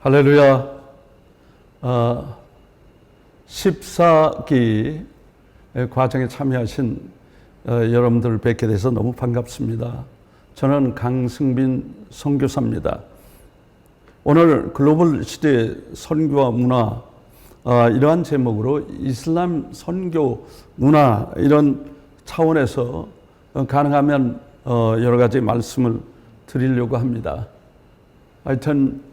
할렐루야. 14기 과정에 참여하신 여러분들을 뵙게 돼서 너무 반갑습니다. 저는 강승빈 선교사입니다. 오늘 글로벌 시대 선교와 문화, 이러한 제목으로 이슬람 선교 문화 이런 차원에서 가능하면 여러 가지 말씀을 드리려고 합니다. 하여튼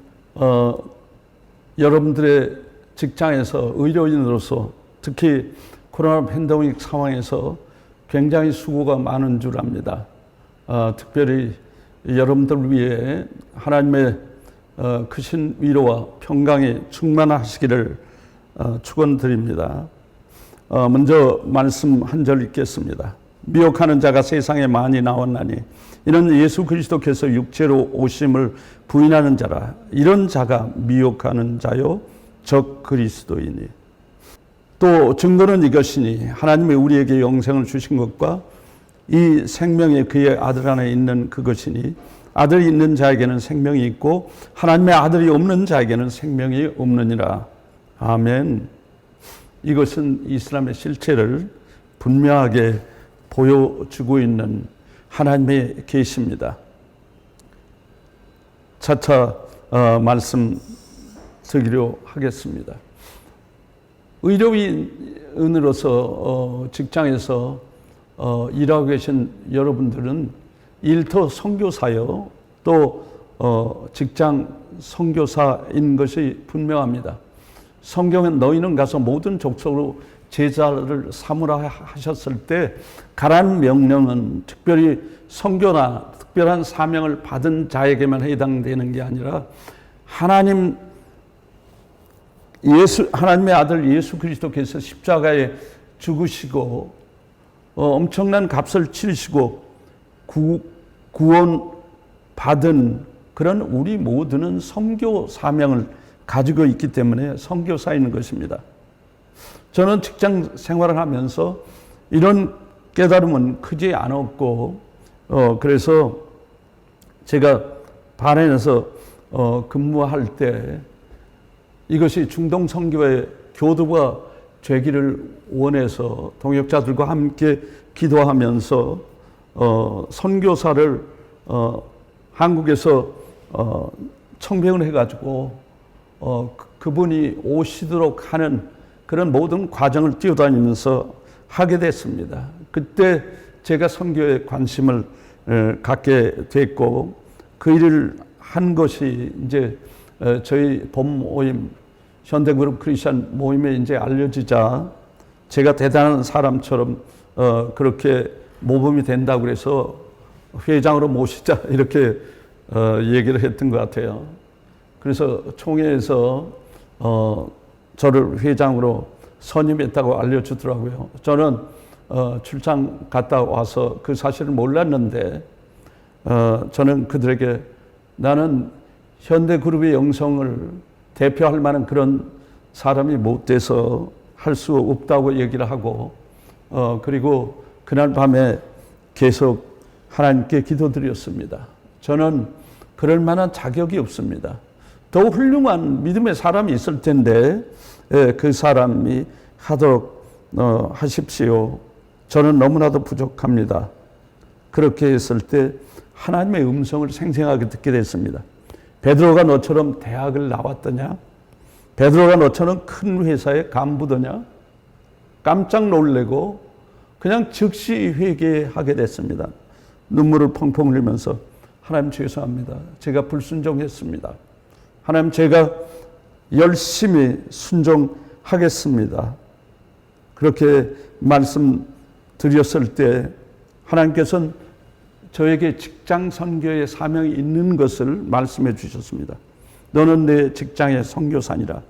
여러분들의 직장에서 의료인으로서 특히 코로나 팬데믹 상황에서 굉장히 수고가 많은 줄 압니다. 특별히 여러분들을 위해 하나님의 크신 위로와 평강이 충만하시기를 축원드립니다. 먼저 말씀 한 절 읽겠습니다. 미혹하는 자가 세상에 많이 나왔나니 이는 예수 그리스도께서 육체로 오심을 부인하는 자라. 이런 자가 미혹하는 자요 적 그리스도이니. 또 증거는 이것이니 하나님이 우리에게 영생을 주신 것과 이 생명이 그의 아들 안에 있는 그것이니 아들이 있는 자에게는 생명이 있고 하나님의 아들이 없는 자에게는 생명이 없느니라. 아멘. 이것은 이슬람의 실체를 분명하게 보여주고 있는 하나님의 계시입니다. 차차 말씀 드리려 하겠습니다. 의료인으로서 직장에서 일하고 계신 여러분들은 일터 선교사요 또 직장 선교사인 것이 분명합니다. 성경은 너희는 가서 모든 족속으로 제자를 삼으라 하셨을 때 가라는 명령은 특별히 선교나 특별한 사명을 받은 자에게만 해당되는 게 아니라 하나님의 아들 예수 그리스도께서 십자가에 죽으시고 엄청난 값을 치르시고 구원 받은 그런 우리 모두는 선교 사명을 가지고 있기 때문에 선교사인 것입니다. 저는 직장 생활을 하면서 이런 깨달음은 크지 않았고 그래서 제가 바렌에서 근무할 때 이것이 중동 선교의 교두가 되기를 원해서 동역자들과 함께 기도하면서 선교사를 한국에서 청빙을 해가지고 그분이 오시도록 하는 그런 모든 과정을 뛰어다니면서 하게 됐습니다. 그때 제가 선교에 관심을 갖게 됐고 그 일을 한 것이 이제 저희 본모임 현대그룹 크리스천 모임에 이제 알려지자 제가 대단한 사람처럼 그렇게 모범이 된다고 그래서 회장으로 모시자 이렇게 얘기를 했던 것 같아요. 그래서 총회에서 저를 회장으로 선임했다고 알려주더라고요. 저는 출장 갔다 와서 그 사실을 몰랐는데 저는 그들에게 나는 현대그룹의 영성을 대표할 만한 그런 사람이 못 돼서 할 수 없다고 얘기를 하고 그리고 그날 밤에 계속 하나님께 기도드렸습니다. 저는 그럴 만한 자격이 없습니다. 더 훌륭한 믿음의 사람이 있을 텐데 그 사람이 하도록 하십시오. 저는 너무나도 부족합니다. 그렇게 했을 때 하나님의 음성을 생생하게 듣게 됐습니다. 베드로가 너처럼 대학을 나왔더냐? 베드로가 너처럼 큰 회사의 간부더냐? 깜짝 놀래고 그냥 즉시 회개하게 됐습니다. 눈물을 펑펑 흘리면서 하나님 죄송합니다. 제가 불순종했습니다. 하나님 제가 열심히 순종하겠습니다. 그렇게 말씀드렸을 때 하나님께서는 저에게 직장 선교의 사명이 있는 것을 말씀해 주셨습니다. 너는 내 직장의 선교사니라.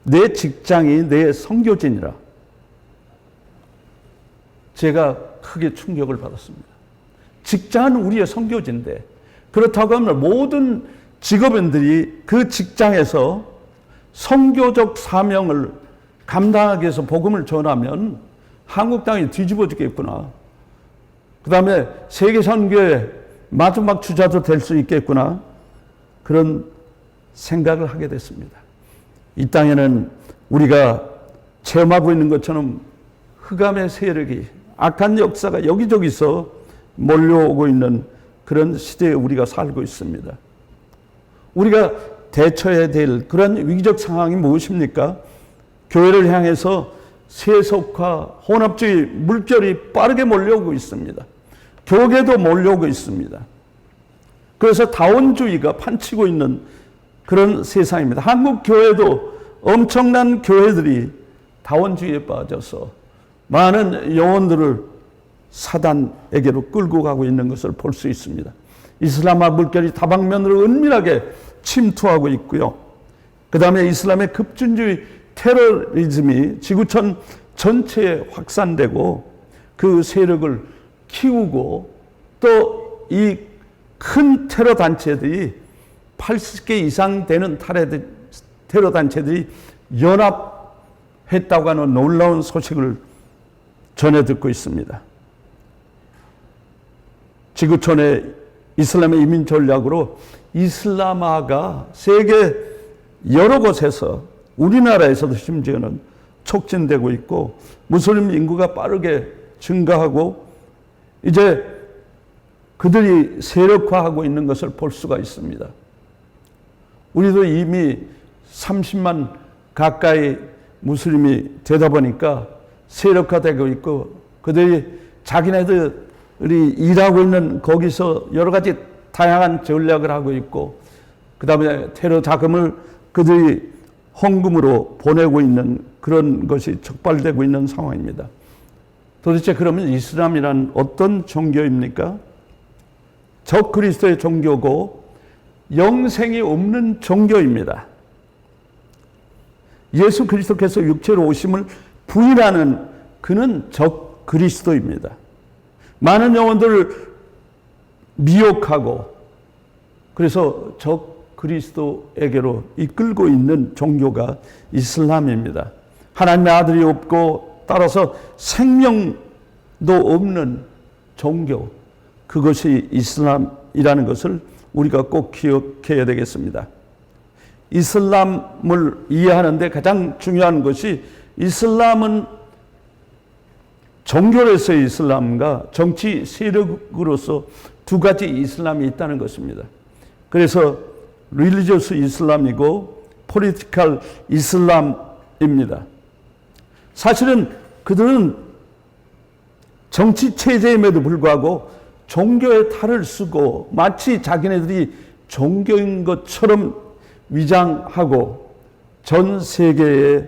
내 직장이 내 선교지니라. 제가 크게 충격을 받았습니다. 직장은 우리의 선교지인데 그렇다고 하면 모든 직업인들이 그 직장에서 선교적 사명을 감당하기 위해서 복음을 전하면 한국 땅이 뒤집어지겠구나. 그 다음에 세계 선교의 마지막 주자도 될 수 있겠구나. 그런 생각을 하게 됐습니다. 이 땅에는 우리가 체험하고 있는 것처럼 흑암의 세력이, 악한 역사가 여기저기서 몰려오고 있는 그런 시대에 우리가 살고 있습니다. 우리가 대처해야 될 그런 위기적 상황이 무엇입니까? 교회를 향해서 세속화, 혼합주의 물결이 빠르게 몰려오고 있습니다. 교계도 몰려오고 있습니다. 그래서 다원주의가 판치고 있는 그런 세상입니다. 한국 교회도 엄청난 교회들이 다원주의에 빠져서 많은 영혼들을 사단에게로 끌고 가고 있는 것을 볼 수 있습니다. 이슬람화 물결이 다방면으로 은밀하게 침투하고 있고요. 그 다음에 이슬람의 급진주의 테러리즘이 지구촌 전체에 확산되고 그 세력을 키우고 또 이 큰 테러 단체들이 80개 이상 되는 테러 단체들이 연합했다고 하는 놀라운 소식을 전해 듣고 있습니다. 지구촌의 이슬람의 이민 전략으로 이슬람화가 세계 여러 곳에서, 우리나라에서도 심지어는 촉진되고 있고 무슬림 인구가 빠르게 증가하고 이제 그들이 세력화하고 있는 것을 볼 수가 있습니다. 우리도 이미 30만 가까이 무슬림이 되다 보니까 세력화되고 있고 그들이 자기네들이 일하고 있는 거기서 여러 가지 다양한 전략을 하고 있고 그 다음에 테러 자금을 그들이 헌금으로 보내고 있는 그런 것이 촉발되고 있는 상황입니다. 도대체 그러면 이슬람이란 어떤 종교입니까? 적 그리스도의 종교고 영생이 없는 종교입니다. 예수 그리스도께서 육체로 오심을 부인하는 그는 적 그리스도입니다. 많은 영혼들을 미혹하고 그래서 적 그리스도에게로 이끌고 있는 종교가 이슬람입니다. 하나님의 아들이 없고 따라서 생명도 없는 종교, 그것이 이슬람이라는 것을 우리가 꼭 기억해야 되겠습니다. 이슬람을 이해하는데 가장 중요한 것이 이슬람은 종교로서의 이슬람과 정치 세력으로서 두 가지 이슬람이 있다는 것입니다. 그래서 릴리지어스 이슬람이고 포리티컬 이슬람입니다. 사실은 그들은 정치 체제임에도 불구하고 종교의 탈을 쓰고 마치 자기네들이 종교인 것처럼 위장하고 전 세계에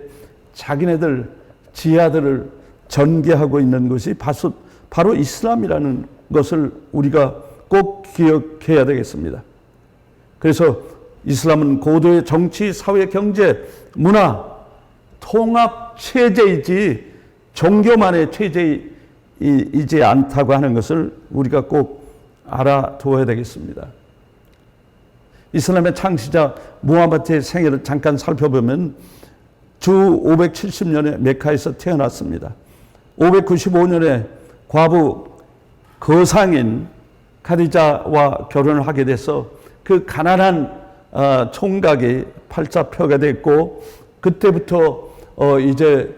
자기네들 지하들을 전개하고 있는 것이 바로 이슬람이라는 것을 우리가 꼭 기억해야 되겠습니다. 그래서 이슬람은 고도의 정치, 사회, 경제, 문화, 통합 체제이지 종교만의 체제이지 않다고 하는 것을 우리가 꼭 알아두어야 되겠습니다. 이슬람의 창시자 무함마드의 생애를 잠깐 살펴보면 주 570년에 메카에서 태어났습니다. 595년에 과부 거상인 카디자와 결혼을 하게 돼서 그 가난한 총각이 팔자표가 됐고 그때부터 이제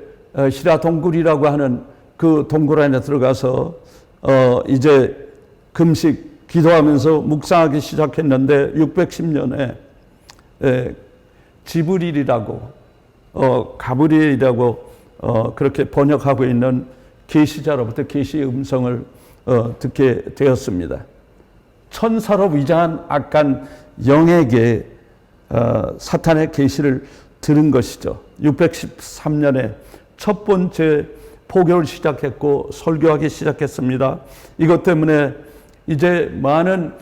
시라 동굴이라고 하는 그 동굴 안에 들어가서 이제 금식 기도하면서 묵상하기 시작했는데 610년에 지브릴이라고 가브리엘이라고 그렇게 번역하고 있는 계시자로부터 계시의 음성을 듣게 되었습니다. 천사로 위장한 악한 영에게 사탄의 계시를 들은 것이죠. 613년에 첫 번째 포교를 시작했고 설교하기 시작했습니다. 이것 때문에 이제 많은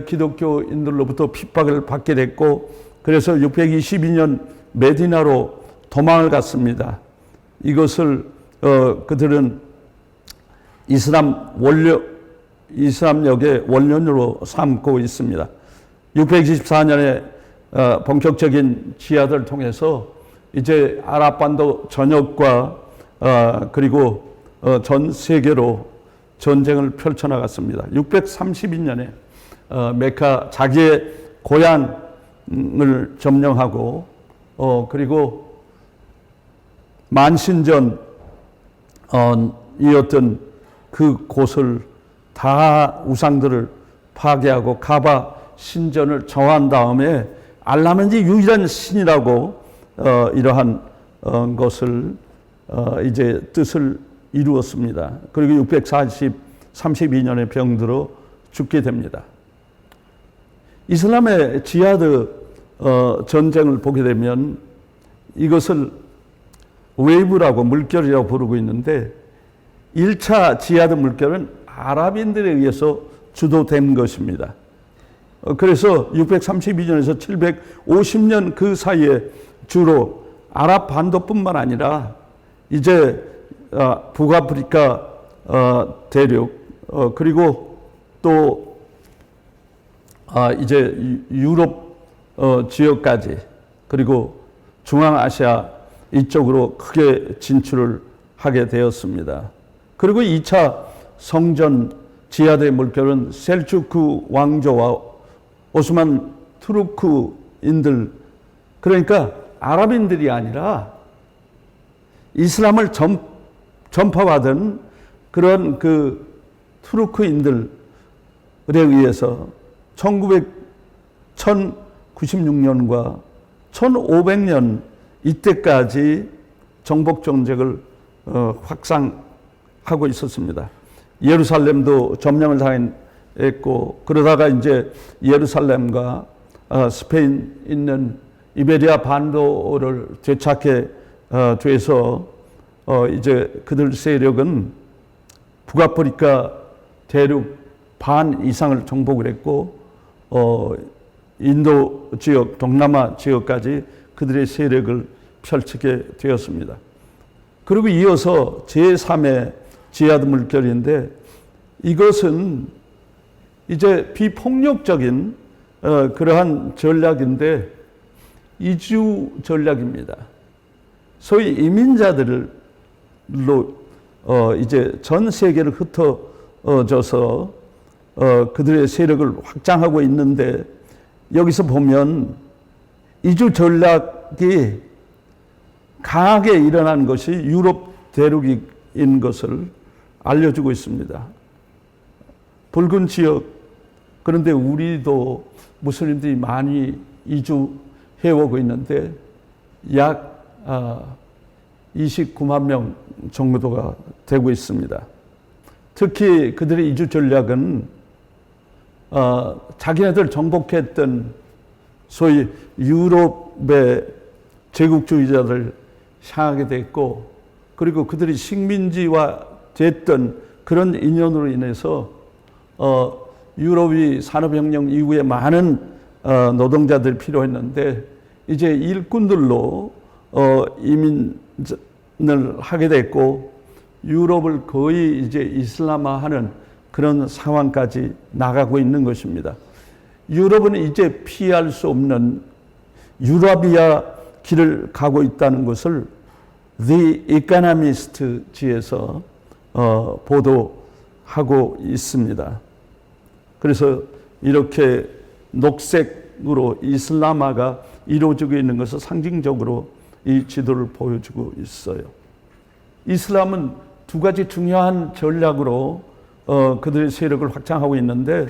기독교인들로부터 핍박을 받게 됐고 그래서 622년 메디나로 도망을 갔습니다. 이것을 그들은 이슬람역의 원년으로 삼고 있습니다. 624년에 본격적인 지하들을 통해서 이제 아랍반도 전역과 그리고 전 세계로 전쟁을 펼쳐나갔습니다. 632년에 메카 자기의 고향 점령하고 그리고 만신전 이었던 그 곳을 다 우상들을 파괴하고 가바 신전을 정한 다음에 알라멘지 유일한 신이라고 이러한 것을 이제 뜻을 이루었습니다. 그리고 632년에 병들어 죽게 됩니다. 이슬람의 지하드 전쟁을 보게 되면 이것을 웨이브라고 물결이라고 부르고 있는데 1차 지하드 물결은 아랍인들에 의해서 주도된 것입니다. 그래서 632년에서 750년 그 사이에 주로 아랍 반도뿐만 아니라 이제 북아프리카 대륙 그리고 또 이제 유럽 지역까지 그리고 중앙아시아 이쪽으로 크게 진출을 하게 되었습니다. 그리고 2차 성전 지하드의 물결은 셀주크 왕조와 오스만 투르크인들 그러니까 아랍인들이 아니라 이슬람을 전파받은 그런 그 투르크인들에 의해서 1096년과 1500년 이때까지 정복 정책을 확산하고 있었습니다. 예루살렘도 점령을 당했고 그러다가 이제 예루살렘과 스페인 있는 이베리아 반도를 되찾게 돼서 이제 그들 세력은 북아프리카 대륙 반 이상을 정복을 했고 인도 지역, 동남아 지역까지 그들의 세력을 펼치게 되었습니다. 그리고 이어서 제3의 지하드 물결인데 이것은 이제 비폭력적인 그러한 전략인데 이주 전략입니다. 소위 이민자들로 이제 전 세계를 흩어져서 그들의 세력을 확장하고 있는데 여기서 보면 이주 전략이 강하게 일어난 것이 유럽 대륙인 것을 알려주고 있습니다. 붉은 지역 그런데 우리도 무슬림들이 많이 이주해오고 있는데 약 29만 명 정도가 되고 있습니다. 특히 그들의 이주 전략은 자기네들 정복했던 소위 유럽의 제국주의자들 향하게 됐고 그리고 그들이 식민지화 됐던 그런 인연으로 인해서 유럽이 산업혁명 이후에 많은 노동자들이 필요했는데 이제 일꾼들로 이민을 하게 됐고 유럽을 거의 이제 이슬람화하는 그런 상황까지 나가고 있는 것입니다. 유럽은 이제 피할 수 없는 유라비아 길을 가고 있다는 것을 The Economist지에서 보도하고 있습니다. 그래서 이렇게 녹색으로 이슬람화가 이루어지고 있는 것을 상징적으로 이 지도를 보여주고 있어요. 이슬람은 두 가지 중요한 전략으로 그들의 세력을 확장하고 있는데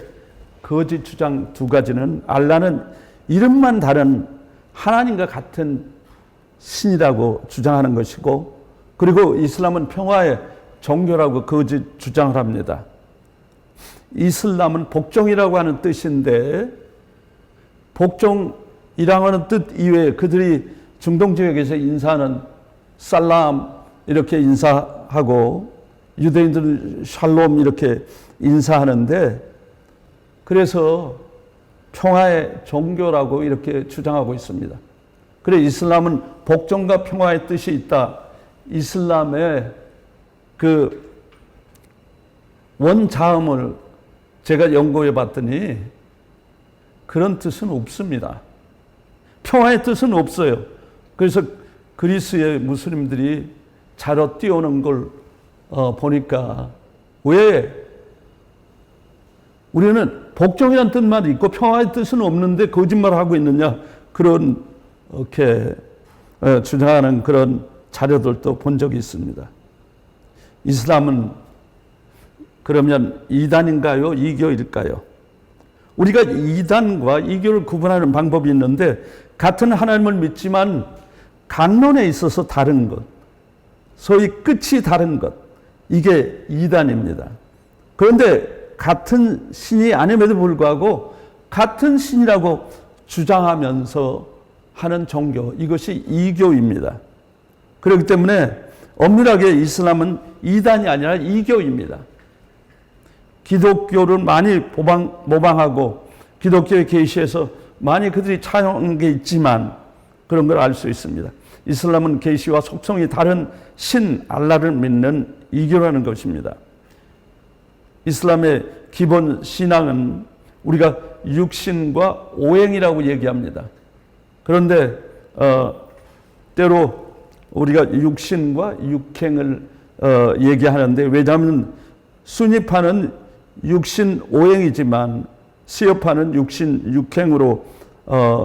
거짓 주장 두 가지는 알라는 이름만 다른 하나님과 같은 신이라고 주장하는 것이고 그리고 이슬람은 평화의 종교라고 거짓 주장을 합니다. 이슬람은 복종이라고 하는 뜻인데 복종이라고 하는 뜻 이외에 그들이 중동 지역에서 인사하는 살람 이렇게 인사하고 유대인들은 샬롬 이렇게 인사하는데 그래서 평화의 종교라고 이렇게 주장하고 있습니다. 그래 이슬람은 복종과 평화의 뜻이 있다. 이슬람의 그 원자음을 제가 연구해 봤더니 그런 뜻은 없습니다. 평화의 뜻은 없어요. 그래서 그리스의 무슬림들이 자러 뛰어오는 걸 보니까 왜 우리는 복종이라는 뜻만 있고 평화의 뜻은 없는데 거짓말하고 있느냐, 그렇게 주장하는 그런 자료들도 본 적이 있습니다. 이슬람은 그러면 이단인가요? 이교일까요? 우리가 이단과 이교를 구분하는 방법이 있는데, 같은 하나님을 믿지만 간론에 있어서 다른 것, 소위 끝이 다른 것, 이게 이단입니다. 그런데 같은 신이 아님에도 불구하고 같은 신이라고 주장하면서 하는 종교, 이것이 이교입니다. 그렇기 때문에 엄밀하게 이슬람은 이단이 아니라 이교입니다. 기독교를 많이 모방하고 기독교의 계시에서 많이 그들이 차용한 게 있지만 그런 걸 알 수 있습니다. 이슬람은 계시와 속성이 다른 신 알라를 믿는 이교라는 것입니다. 이슬람의 기본 신앙은 우리가 육신과 오행이라고 얘기합니다. 그런데 때로 우리가 육신과 육행을 얘기하는데, 왜냐하면 순위파는 육신 오행이지만 시어파는 육신 육행으로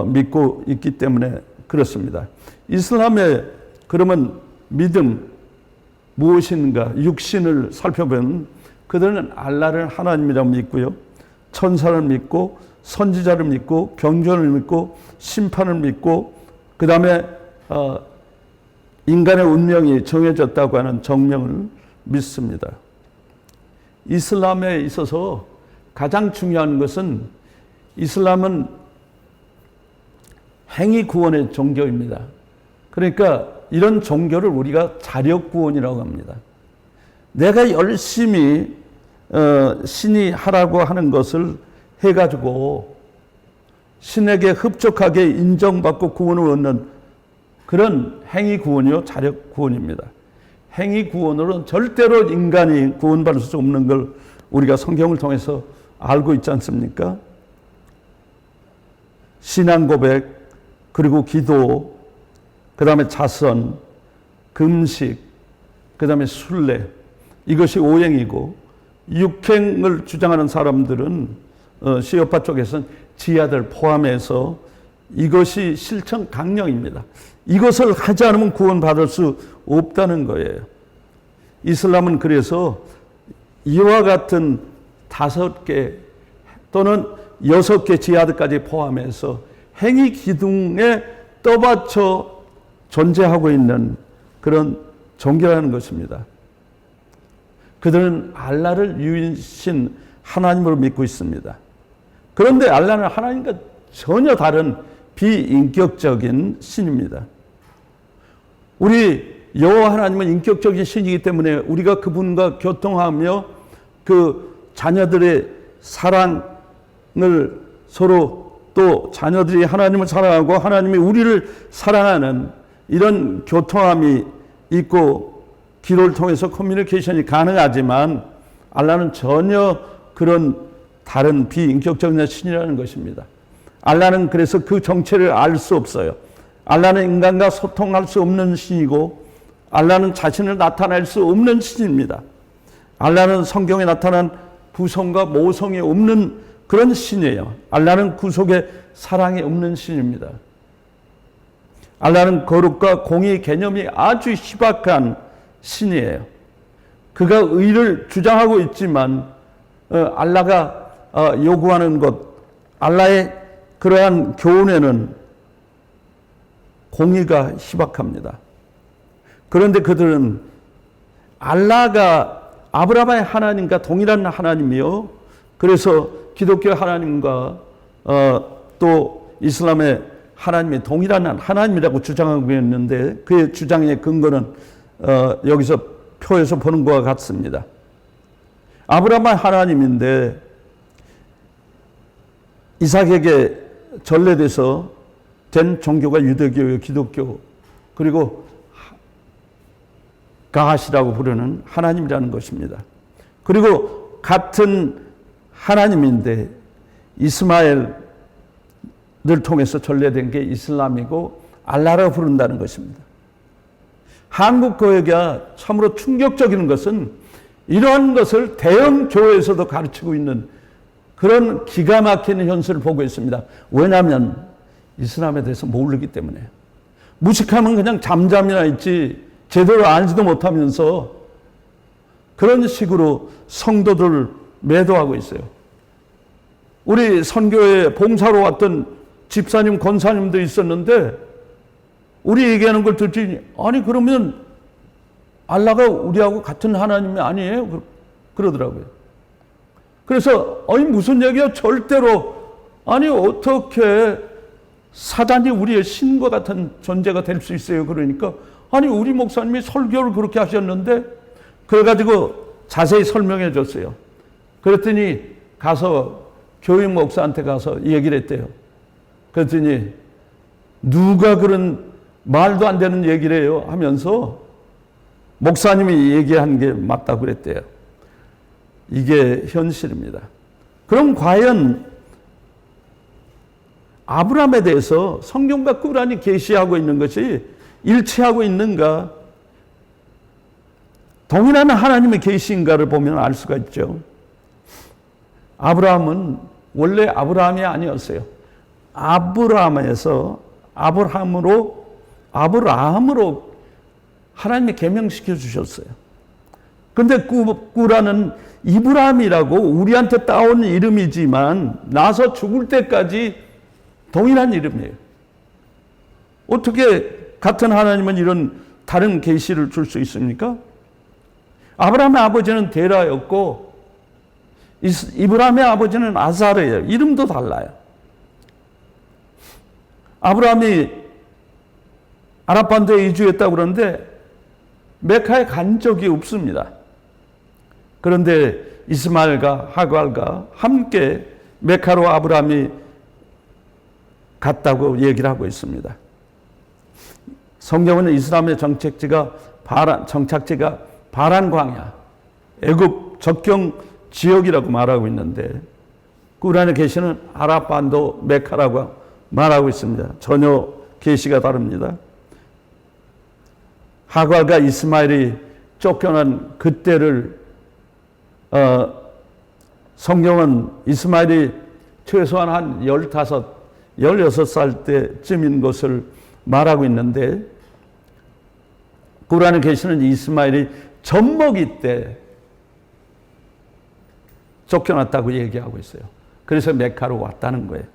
믿고 있기 때문에 그렇습니다. 이슬람의 그러면 믿음 무엇인가, 육신을 살펴보면 그들은 알라를 하나님이라고 믿고요, 천사를 믿고 선지자를 믿고 경전을 믿고 심판을 믿고, 그 다음에 인간의 운명이 정해졌다고 하는 정명을 믿습니다. 이슬람에 있어서 가장 중요한 것은, 이슬람은 행위 구원의 종교입니다. 그러니까 이런 종교를 우리가 자력 구원이라고 합니다. 내가 열심히 신이 하라고 하는 것을 해가지고 신에게 흡족하게 인정받고 구원을 얻는 그런 행위 구원이요, 자력 구원입니다. 행위 구원으로는 절대로 인간이 구원받을 수 없는 걸 우리가 성경을 통해서 알고 있지 않습니까? 신앙 고백, 그리고 기도, 그 다음에 자선, 금식, 그 다음에 순례, 이것이 오행이고, 육행을 주장하는 사람들은 시어파 쪽에서는 지하들 포함해서 이것이 실천 강령입니다. 이것을 하지 않으면 구원받을 수 없다는 거예요. 이슬람은 그래서 이와 같은 5개 또는 6개 지하드까지 포함해서 행위 기둥에 떠받쳐 존재하고 있는 그런 종교라는 것입니다. 그들은 알라를 유일신 하나님으로 믿고 있습니다. 그런데 알라는 하나님과 전혀 다른 비인격적인 신입니다. 우리 여호와 하나님은 인격적인 신이기 때문에 우리가 그분과 교통하며 그 자녀들의 사랑을 서로, 또 자녀들이 하나님을 사랑하고 하나님이 우리를 사랑하는 이런 교통함이 있고 기도를 통해서 커뮤니케이션이 가능하지만, 알라는 전혀 그런 다른 비인격적인 신이라는 것입니다. 알라는 그래서 그 정체를 알 수 없어요. 알라는 인간과 소통할 수 없는 신이고, 알라는 자신을 나타낼 수 없는 신입니다. 알라는 성경에 나타난 부성과 모성이 없는 그런 신이에요. 알라는 구속의 사랑이 없는 신입니다. 알라는 거룩과 공의 개념이 아주 희박한 신이에요. 그가 의를 주장하고 있지만 알라가 요구하는 것, 알라의 그러한 교훈에는 공의가 희박합니다. 그런데 그들은 알라가 아브라함의 하나님과 동일한 하나님이요, 그래서 기독교 하나님과 또 이슬람의 하나님이 동일한 하나님이라고 주장하고 있는데, 그의 주장의 근거는 여기서 표에서 보는 것과 같습니다. 아브라함의 하나님인데 이삭에게 전래돼서 된 종교가 유대교요, 기독교, 그리고 가하시라고 부르는 하나님이라는 것입니다. 그리고 같은 하나님인데 이스마엘을 통해서 전래된 게 이슬람이고 알라라고 부른다는 것입니다. 한국 교회가 참으로 충격적인 것은 이러한 것을 대형 교회에서도 가르치고 있는 그런 기가 막히는 현실을 보고 있습니다. 왜냐하면 이슬람에 대해서 모르기 때문에. 무식하면 그냥 잠잠이나 있지 제대로 알지도 못하면서 그런 식으로 성도들을 매도하고 있어요. 우리 선교에 봉사로 왔던 집사님, 권사님도 있었는데 우리 얘기하는 걸 듣지, 아니 그러면 알라가 우리하고 같은 하나님이 아니에요? 그러더라고요. 그래서 아니 무슨 얘기야? 절대로. 아니 어떻게 사단이 우리의 신과 같은 존재가 될 수 있어요? 그러니까 아니 우리 목사님이 설교를 그렇게 하셨는데 그래가지고 자세히 설명해 줬어요. 그랬더니 가서 교육 목사한테 가서 얘기를 했대요. 그랬더니 누가 그런 말도 안 되는 얘기를 해요 하면서 목사님이 얘기한 게 맞다고 그랬대요. 이게 현실입니다. 그럼 과연 아브라함에 대해서 성경과 꾸란이 계시하고 있는 것이 일치하고 있는가? 동일한 하나님의 계시인가를 보면 알 수가 있죠. 아브라함은 원래 아브라함이 아니었어요. 아브라함에서 아브라함으로 하나님이 계명시켜 주셨어요. 근데 꾸란은 이브라함이라고 우리한테 따온 이름이지만 나서 죽을 때까지 동일한 이름이에요. 어떻게 같은 하나님은 이런 다른 계시를 줄 수 있습니까? 아브라함의 아버지는 데라였고 이브라함의 아버지는 아사르예요. 이름도 달라요. 아브라함이 아랍반도에 이주했다고 그러는데 메카에 간 적이 없습니다. 그런데 이스마엘과 하갈과 함께 메카로 아브라함이 갔다고 얘기를 하고 있습니다. 성경은 이슬람의 정착지가 바란 광야, 애굽 적경 지역이라고 말하고 있는데 꾸란에 계시는 아랍반도 메카라고 말하고 있습니다. 전혀 계시가 다릅니다. 하갈과 이스마엘이 쫓겨난 그때를 성경은 이스마엘이 최소한 한 16살 때쯤인 것을 말하고 있는데 꾸란에 계시는 이스마엘이 젖먹이 때 쫓겨났다고 얘기하고 있어요. 그래서 메카로 왔다는 거예요.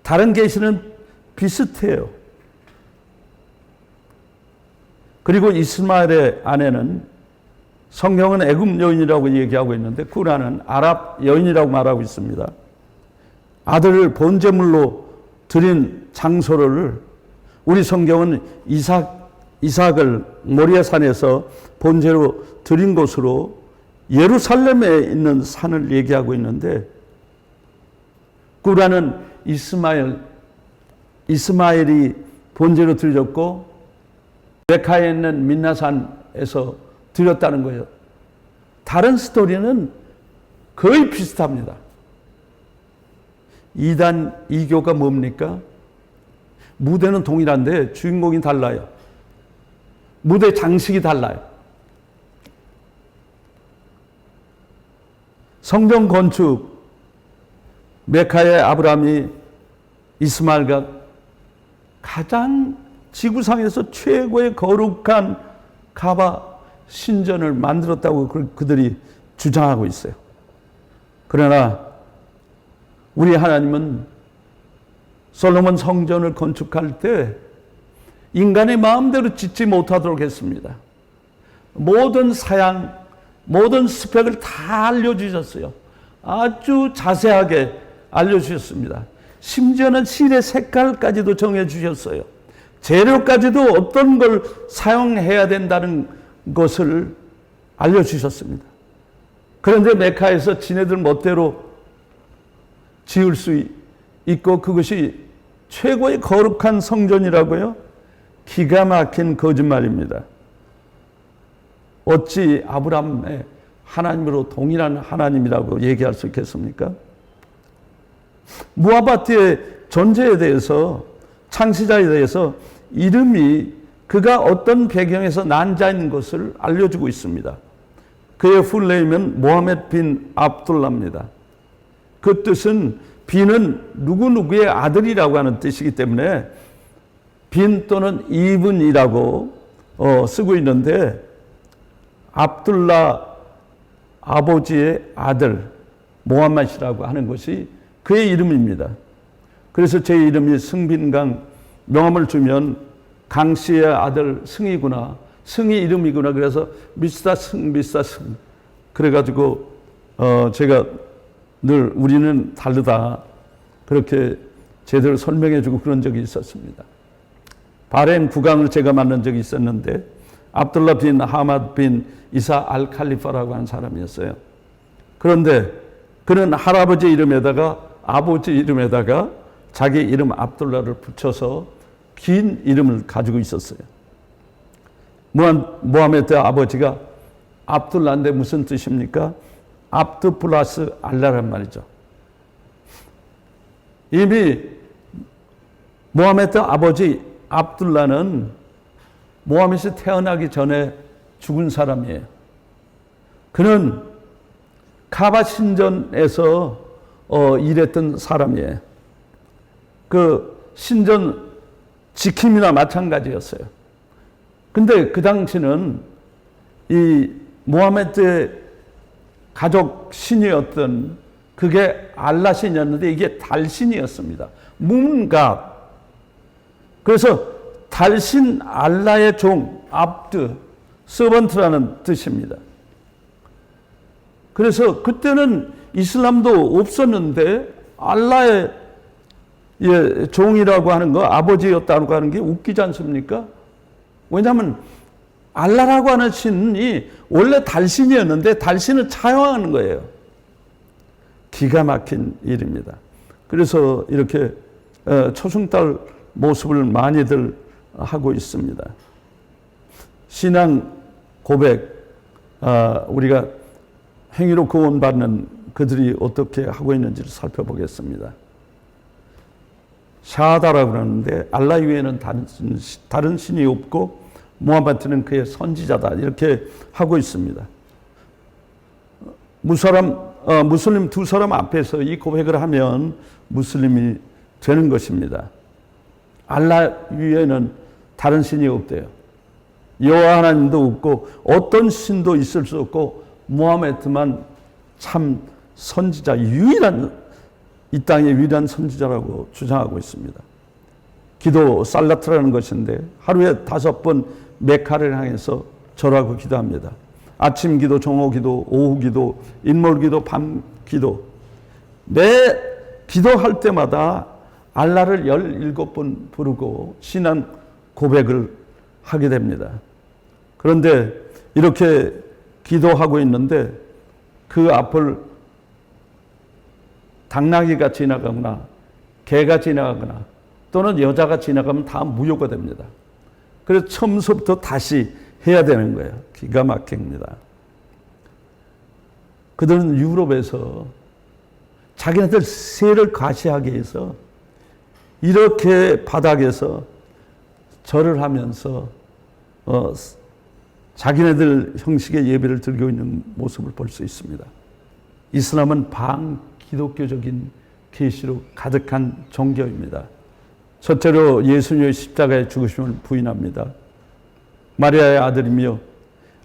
다른 계시는 비슷해요. 그리고 이스마엘의 아내는 성경은 애굽 여인이라고 얘기하고 있는데 꾸란은 아랍 여인이라고 말하고 있습니다. 아들을 번제물로 드린 장소를 우리 성경은 이삭을 모리아산에서 번제로 드린 곳으로 예루살렘에 있는 산을 얘기하고 있는데 꾸란은 이스마엘이 번제로 드렸고 메카에 있는 민나산에서 드렸다는 거예요. 다른 스토리는 거의 비슷합니다. 이교가 뭡니까? 무대는 동일한데 주인공이 달라요. 무대 장식이 달라요. 성전 건축, 메카의 아브라함이 이스마엘과 가장 지구상에서 최고의 거룩한 가바 신전을 만들었다고 그들이 주장하고 있어요. 그러나 우리 하나님은 솔로몬 성전을 건축할 때 인간의 마음대로 짓지 못하도록 했습니다. 모든 사양, 모든 스펙을 다 알려주셨어요. 아주 자세하게 알려주셨습니다. 심지어는 실의 색깔까지도 정해주셨어요. 재료까지도 어떤 걸 사용해야 된다는 것을 알려주셨습니다. 그런데 메카에서 지네들 멋대로 지을 수 있고 그것이 최고의 거룩한 성전이라고요? 기가 막힌 거짓말입니다. 어찌 아브라함의 하나님으로 동일한 하나님이라고 얘기할 수 있겠습니까? 무하바트의 존재에 대해서, 창시자에 대해서 이름이 그가 어떤 배경에서 난 자인 것을 알려주고 있습니다. 그의 풀네임은 모하메드 빈 압둘라입니다. 그 뜻은 빈은 누구누구의 아들이라고 하는 뜻이기 때문에 빈 또는 이븐이라고 쓰고 있는데 압둘라 아버지의 아들 모함mad이라고 하는 것이 그의 이름입니다. 그래서 제 이름이 승빈강, 명함을 주면 강 씨의 아들 승이구나, 승이 이름이구나. 그래서 미스터 승, 미스터 승. 그래가지고 제가 늘 우리는 다르다 그렇게 제대로 설명해주고 그런 적이 있었습니다. 바레인 국왕을 제가 만난 적이 있었는데 압둘라 빈 하마드 빈 이사 알 칼리파라고 하는 사람이었어요. 그런데 그는 할아버지 이름에다가 아버지 이름에다가 자기 이름 압둘라를 붙여서 긴 이름을 가지고 있었어요. 모하메드 아버지가 압둘라인데 무슨 뜻입니까? 압드 플러스 알라란 말이죠. 이미 모하메드 아버지 압둘라는 모하메드이 태어나기 전에 죽은 사람이에요. 그는 카바 신전에서 일했던 사람이에요. 그 신전 지킴이나 마찬가지였어요. 근데 그 당시는 이 모하메드의 가족 신이었던 그게 알라 신이었는데 이게 달신이었습니다. 문가. 그래서 달신 알라의 종, 압드, 서번트라는 뜻입니다. 그래서 그때는 이슬람도 없었는데 알라의 종이라고 하는 거, 아버지였다고 하는 게 웃기지 않습니까? 왜냐하면 알라라고 하는 신이 원래 달신이었는데 달신을 차용하는 거예요. 기가 막힌 일입니다. 그래서 이렇게 초승달 모습을 많이들 하고 있습니다. 신앙 고백, 우리가 행위로 구원받는 그들이 어떻게 하고 있는지를 살펴보겠습니다. 샤하다라고 그러는데 알라 이외에는 다른 신이 없고 무함마드는 그의 선지자다 이렇게 하고 있습니다. 무슬림 두 사람 앞에서 이 고백을 하면 무슬림이 되는 것입니다. 알라 위에는 다른 신이 없대요. 여호와 하나님도 없고 어떤 신도 있을 수 없고 무함마드만 참 선지자, 유일한 이 땅의 유일한 선지자라고 주장하고 있습니다. 기도 살라트라는 것인데 하루에 5번 메카를 향해서 절하고 기도합니다. 아침 기도, 정오 기도, 오후 기도, 인몰 기도, 밤 기도. 매 기도할 때마다 알라를 17번 부르고 신앙 고백을 하게 됩니다. 그런데 이렇게 기도하고 있는데 그 앞을 당나귀가 지나가거나 개가 지나가거나 또는 여자가 지나가면 다 무효가 됩니다. 그래서 처음부터 다시 해야 되는 거예요. 기가 막힙니다. 그들은 유럽에서 자기네들 세를 과시하기 위해서 이렇게 바닥에서 절을 하면서 자기네들 형식의 예배를 드리고 있는 모습을 볼 수 있습니다. 이슬람은 반기독교적인 계시로 가득한 종교입니다. 첫째로 예수님의 십자가의 죽으심을 부인합니다. 마리아의 아들이며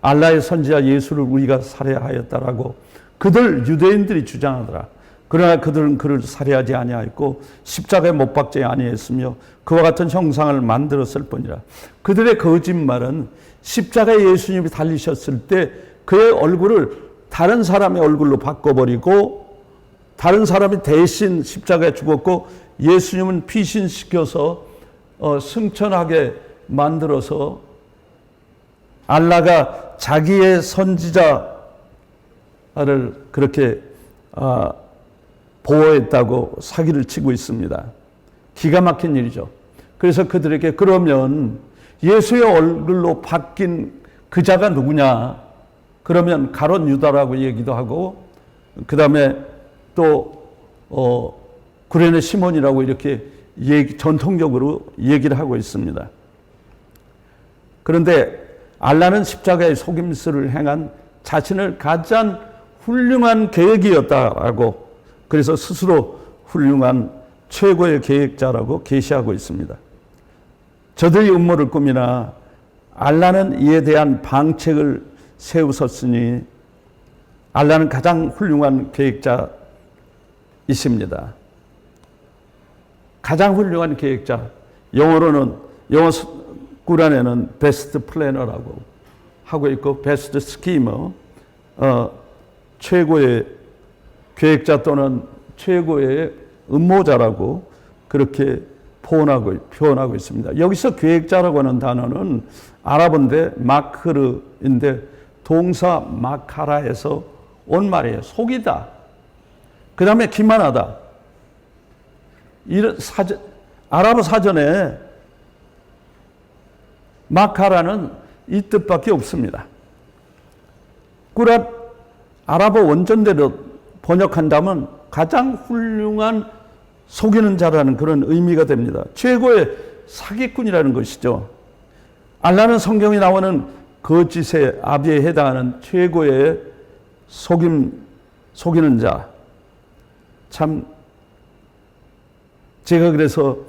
알라의 선지자 예수를 우리가 살해하였다라고 그들 유대인들이 주장하더라. 그러나 그들은 그를 살해하지 아니하였고 십자가에 못 박지 아니했으며 그와 같은 형상을 만들었을 뿐이라. 그들의 거짓말은 십자가에 예수님이 달리셨을 때 그의 얼굴을 다른 사람의 얼굴로 바꿔버리고 다른 사람이 대신 십자가에 죽었고 예수님은 피신시켜서 승천하게 만들어서 알라가 자기의 선지자를 그렇게 보호했다고 사기를 치고 있습니다. 기가 막힌 일이죠. 그래서 그들에게 그러면 예수의 얼굴로 바뀐 그 자가 누구냐? 그러면 가롯 유다라고 얘기도 하고 그 다음에 또 구레네 시몬이라고 이렇게 전통적으로 얘기를 하고 있습니다. 그런데 알라는 십자가의 속임수를 행한 자신을 가장 훌륭한 계획이었다라고 그래서 스스로 훌륭한 최고의 계획자라고 계시하고 있습니다. 저들이 음모를 꾸미나 알라는 이에 대한 방책을 세우셨으니 알라는 가장 훌륭한 계획자이십니다. 가장 훌륭한 계획자, 영어로는 영어 꾸란에는 베스트 플래너라고 하고 있고 베스트 스키머, 최고의 계획자 또는 최고의 음모자라고 그렇게 표현하고 있습니다. 여기서 계획자라고 하는 단어는 아랍어인데 마크르인데 동사 마카라에서 온 말이에요. 속이다. 그 다음에 기만하다. 이런 아랍어 사전에 마카라는 이 뜻밖에 없습니다. 꾸란 아랍어 원전대로 번역한다면 가장 훌륭한 속이는 자라는 그런 의미가 됩니다. 최고의 사기꾼이라는 것이죠. 알라는 성경에 나오는 거짓의 아비에 해당하는 최고의 속이는 자. 참 제가 그래서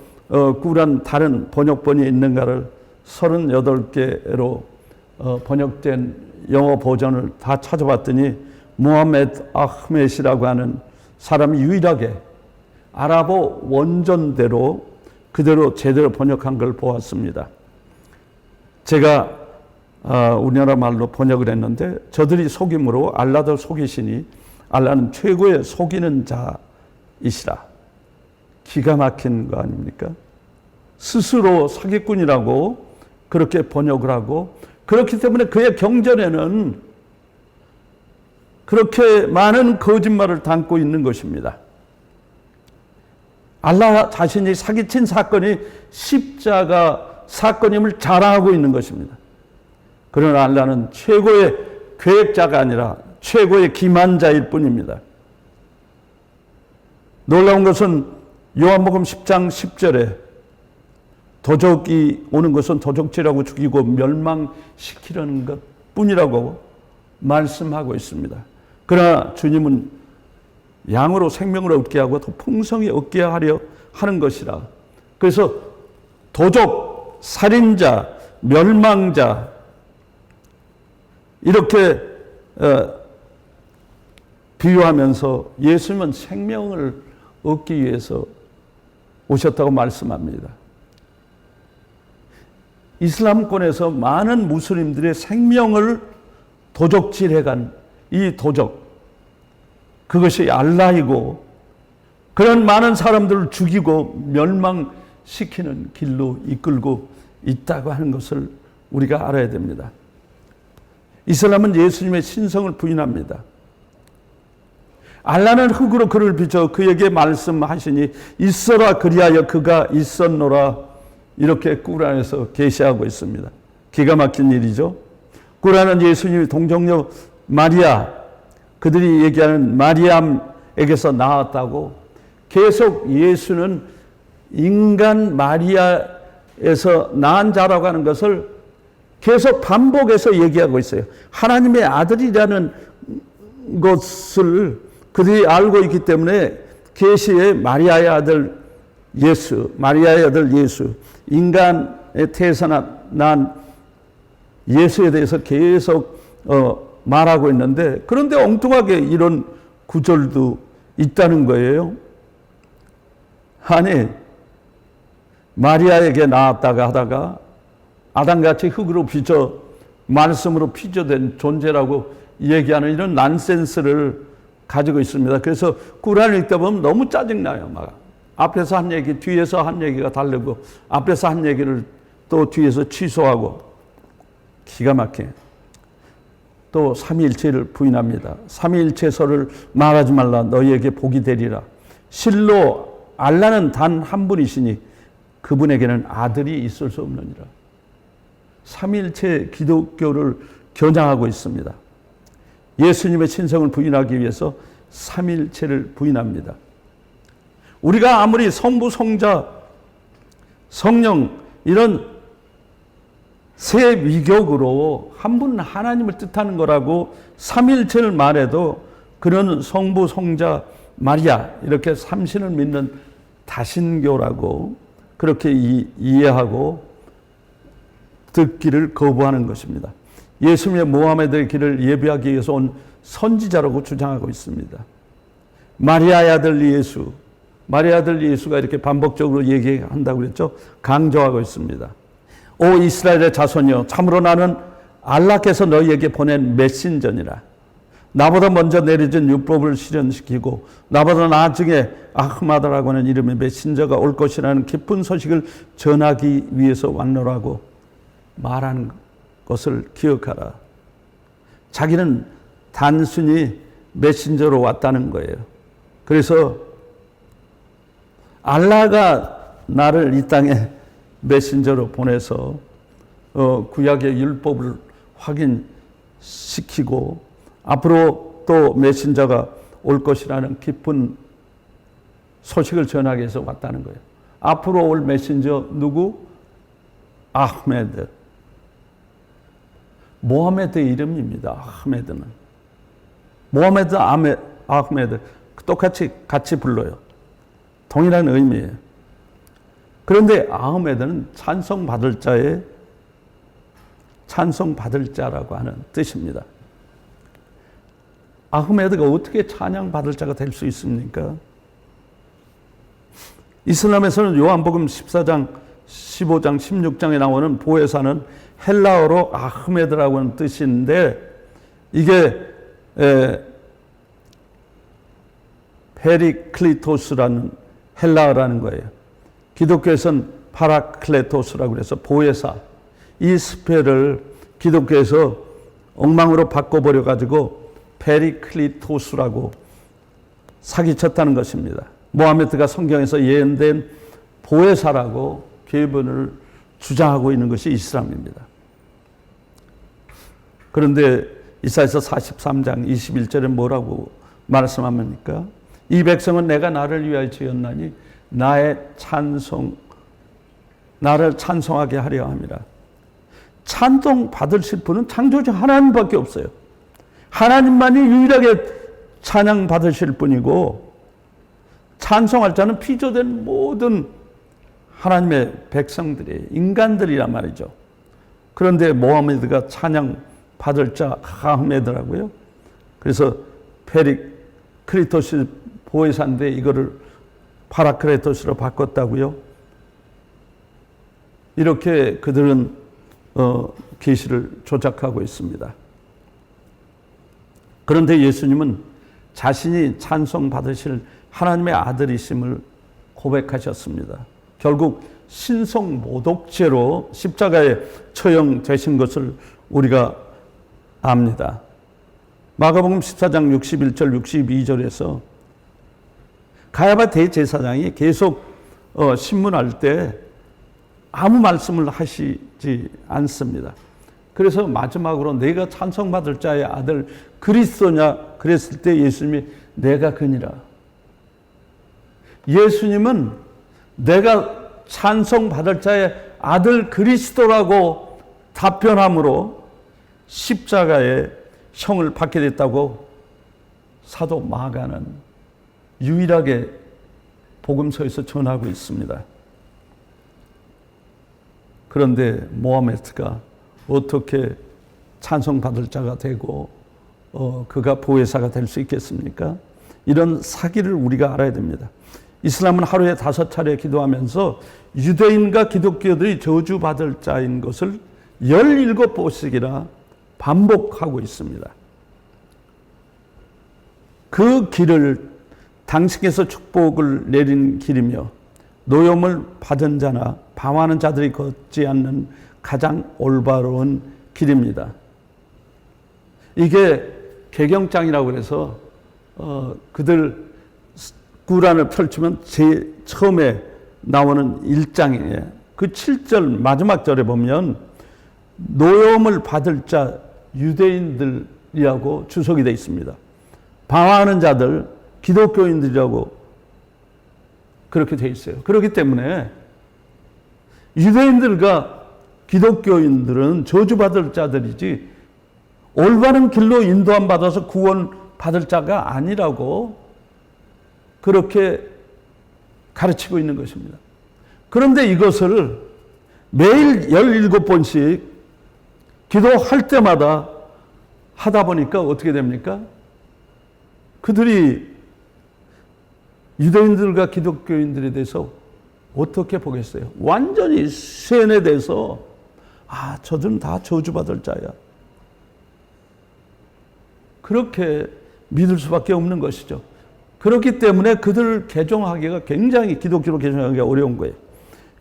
꾸란 다른 번역본이 있는가를 38개로 번역된 영어 버전을 다 찾아봤더니 모하메드 아흐메시라고 하는 사람이 유일하게 아랍어 원전대로 그대로 제대로 번역한 걸 보았습니다. 제가 우리나라 말로 번역을 했는데 저들이 속임으로 알라도 속이시니 알라는 최고의 속이는 자이시라. 기가 막힌 거 아닙니까? 스스로 사기꾼이라고 그렇게 번역을 하고 그렇기 때문에 그의 경전에는 그렇게 많은 거짓말을 담고 있는 것입니다. 알라 자신이 사기친 사건이 십자가 사건임을 자랑하고 있는 것입니다. 그러나 알라는 최고의 계획자가 아니라 최고의 기만자일 뿐입니다. 놀라운 것은 요한복음 10장 10절에 도적이 오는 것은 도적질하고 죽이고 멸망시키려는 것 뿐이라고 말씀하고 있습니다. 그러나 주님은 양으로 생명을 얻게 하고 더 풍성히 얻게 하려 하는 것이라. 그래서 도적, 살인자, 멸망자 이렇게 비유하면서 예수님은 생명을 얻기 위해서 오셨다고 말씀합니다. 이슬람권에서 많은 무슬림들의 생명을 도적질해간 이 도적, 그것이 알라이고 그런 많은 사람들을 죽이고 멸망시키는 길로 이끌고 있다고 하는 것을 우리가 알아야 됩니다. 이슬람은 예수님의 신성을 부인합니다. 알라는 흙으로 그를 비춰 그에게 말씀하시니 있어라 그리하여 그가 있었노라. 이렇게 꾸란에서 계시하고 있습니다. 기가 막힌 일이죠. 꾸란은 예수님이 동정녀 마리아, 그들이 얘기하는 마리암에게서 나왔다고 계속 예수는 인간 마리아에서 낳은 자라고 하는 것을 계속 반복해서 얘기하고 있어요. 하나님의 아들이라는 것을 그들이 알고 있기 때문에 계시의 마리아의 아들 예수, 마리아의 아들 예수, 인간의 태에서 난 예수에 대해서 계속 말하고 있는데 그런데 엉뚱하게 이런 구절도 있다는 거예요. 아니 마리아에게 낳았다가 하다가 아담같이 흙으로 빚어 말씀으로 빚어된 존재라고 얘기하는 이런 난센스를 가지고 있습니다. 그래서 꾸란을 읽다 보면 너무 짜증나요. 막 앞에서 한 얘기, 뒤에서 한 얘기가 다르고 앞에서 한 얘기를 또 뒤에서 취소하고 기가 막혀. 또 삼위일체를 부인합니다. 삼위일체설을 말하지 말라. 너희에게 복이 되리라. 실로 알라는 단 한 분이시니 그분에게는 아들이 있을 수 없느니라. 삼위일체 기독교를 겨냥하고 있습니다. 예수님의 신성을 부인하기 위해서 삼위일체를 부인합니다. 우리가 아무리 성부, 성자, 성령 이런 세 위격으로 한 분 하나님을 뜻하는 거라고 삼위일체를 말해도 그런 성부, 성자, 마리아 이렇게 삼신을 믿는 다신교라고 그렇게 이해하고 듣기를 거부하는 것입니다. 예수님의 모하메드의 길을 예비하기 위해서 온 선지자라고 주장하고 있습니다. 마리아의 아들 예수, 마리아의 아들 예수가 이렇게 반복적으로 얘기한다고 그랬죠. 강조하고 있습니다. 오 이스라엘의 자손이여, 참으로 나는 알라께서 너희에게 보낸 메신저니라. 나보다 먼저 내려진 율법을 실현시키고 나보다 나중에 아흐마다라고 하는 이름의 메신저가 올 것이라는 기쁜 소식을 전하기 위해서 왔노라고 말한 것을 기억하라. 자기는 단순히 메신저로 왔다는 거예요. 그래서 알라가 나를 이 땅에 메신저로 보내서 구약의 율법을 확인시키고 앞으로 또 메신저가 올 것이라는 기쁜 소식을 전하기 위해서 왔다는 거예요. 앞으로 올 메신저 누구? 아흐메드. 모하메드의 이름입니다. 아흐메드는. 모하메드, 아흐메드 똑같이 같이 불러요. 동일한 의미예요. 그런데 아흐메드는 찬송받을 자의 찬송받을 자라고 하는 뜻입니다. 아흐메드가 어떻게 찬양받을 자가 될 수 있습니까? 이슬람에서는 요한복음 14장, 15장, 16장에 나오는 보혜사는 헬라어로 아흐메드라고 하는 뜻인데 이게 페리클리토스라는 헬라어라는 거예요. 기독교에서는 파라클레토스라고 해서 보혜사, 이 스펠을 기독교에서 엉망으로 바꿔버려 가지고 페리클리토스라고 사기쳤다는 것입니다. 모하메드가 성경에서 예언된 보혜사라고 계분을 주장하고 있는 것이 이슬람입니다. 그런데 이사야서 43장 21절에 뭐라고 말씀합니까? 이 백성은 내가 나를 위하여 지었나니 나를 찬송하게 하려 함이라. 찬송 받으실 분은 창조주 하나님밖에 없어요. 하나님만이 유일하게 찬양 받으실 분이고 찬송할 자는 피조된 모든 하나님의 백성들이 인간들이란 말이죠. 그런데 모하메드가 찬양 받을 자 아흐메드라고요. 그래서 페리클리토스 보혜사인데 이거를 파라클레토스로 바꿨다고요. 이렇게 그들은 계시를 조작하고 있습니다. 그런데 예수님은 자신이 찬송 받으실 하나님의 아들이심을 고백하셨습니다. 결국 신성 모독죄로 십자가에 처형되신 것을 우리가 압니다. 마가복음 14장 61절 62절에서 가야바 대제사장이 계속 신문할 때 아무 말씀을 하시지 않습니다. 그래서 마지막으로 내가 찬송받을 자의 아들 그리스도냐 그랬을 때 예수님이 내가 그니라. 예수님은 내가 찬송받을 자의 아들 그리스도라고 답변함으로 십자가의 형을 받게 됐다고 사도 마가는 유일하게 복음서에서 전하고 있습니다. 그런데 모하메드가 어떻게 찬송받을 자가 되고 그가 보혜사가 될 수 있겠습니까? 이런 사기를 우리가 알아야 됩니다. 이슬람은 하루에 5차례 기도하면서 유대인과 기독교들이 저주받을 자인 것을 17번씩이나 반복하고 있습니다. 그 길을 당신께서 축복을 내린 길이며 노염을 받은 자나 방황하는 자들이 걷지 않는 가장 올바른 길입니다. 이게 개경장이라고 해서 그들 구란을 펼치면 제일 처음에 나오는 1장이에요. 그 7절 마지막 절에 보면 노염을 받을 자 유대인들이라고 주석이 되어 있습니다. 방황하는 자들 기독교인들이라고 그렇게 되어 있어요. 그렇기 때문에 유대인들과 기독교인들은 저주받을 자들이지 올바른 길로 인도함 받아서 구원 받을 자가 아니라고 그렇게 가르치고 있는 것입니다. 그런데 이것을 매일 17번씩 기도할 때마다 하다 보니까 어떻게 됩니까? 그들이 유대인들과 기독교인들에 대해서 어떻게 보겠어요? 완전히 세뇌돼서 저들은 다 저주받을 자야. 그렇게 믿을 수밖에 없는 것이죠. 그렇기 때문에 그들을 개종하기가 굉장히 기독교로 개종하기가 어려운 거예요.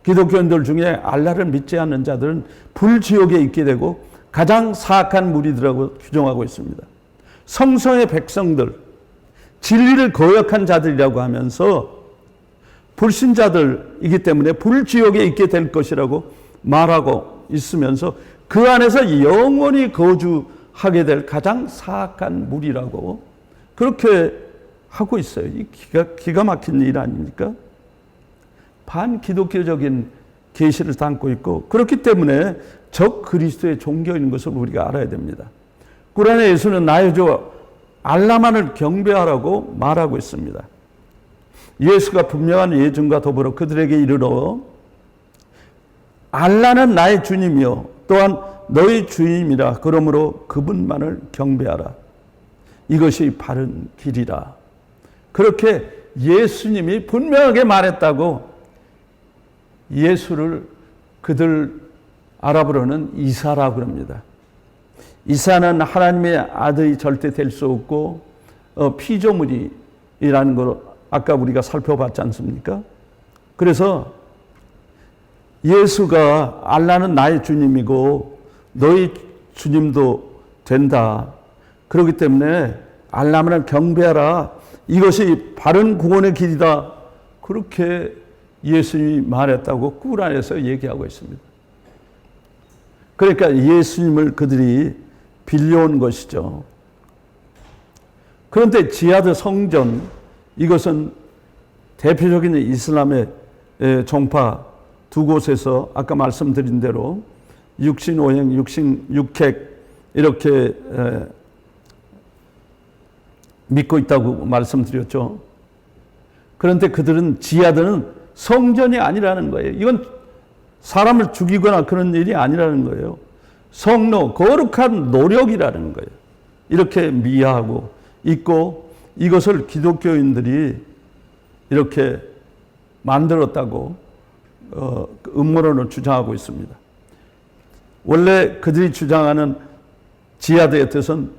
기독교인들 중에 알라를 믿지 않는 자들은 불지옥에 있게 되고 가장 사악한 무리들이라고 규정하고 있습니다. 성성의 백성들, 진리를 거역한 자들이라고 하면서 불신자들이기 때문에 불지옥에 있게 될 것이라고 말하고 있으면서 그 안에서 영원히 거주하게 될 가장 사악한 무리라고 그렇게 하고 있어요. 이 기가 막힌 일 아닙니까? 반기독교적인 계시를 담고 있고 그렇기 때문에 적 그리스도의 종교인 것을 우리가 알아야 됩니다. 꾸란의 예수는 나의 주 알라만을 경배하라고 말하고 있습니다. 예수가 분명한 예증과 더불어 그들에게 이르러 알라는 나의 주님이요 또한 너희 주님이라 그러므로 그분만을 경배하라. 이것이 바른 길이라. 그렇게 예수님이 분명하게 말했다고 예수를 그들 아랍어로는 이사라고 합니다. 이사는 하나님의 아들이 절대 될 수 없고 피조물이라는 걸 아까 우리가 살펴봤지 않습니까? 그래서 예수가 알라는 나의 주님이고 너희 주님도 된다. 그렇기 때문에 알라만을 경배하라. 이것이 바른 구원의 길이다. 그렇게 예수님이 말했다고 꾸란에서 얘기하고 있습니다. 그러니까 예수님을 그들이 빌려온 것이죠. 그런데 지하드 성전, 이것은 대표적인 이슬람의 종파 두 곳에서 아까 말씀드린 대로 육신오행, 육핵 이렇게 믿고 있다고 말씀드렸죠. 그런데 그들은 지하드는 성전이 아니라는 거예요. 이건 사람을 죽이거나 그런 일이 아니라는 거예요. 성로, 거룩한 노력이라는 거예요. 이렇게 미화하고 있고 이것을 기독교인들이 이렇게 만들었다고 음모론을 주장하고 있습니다. 원래 그들이 주장하는 지하드의 뜻은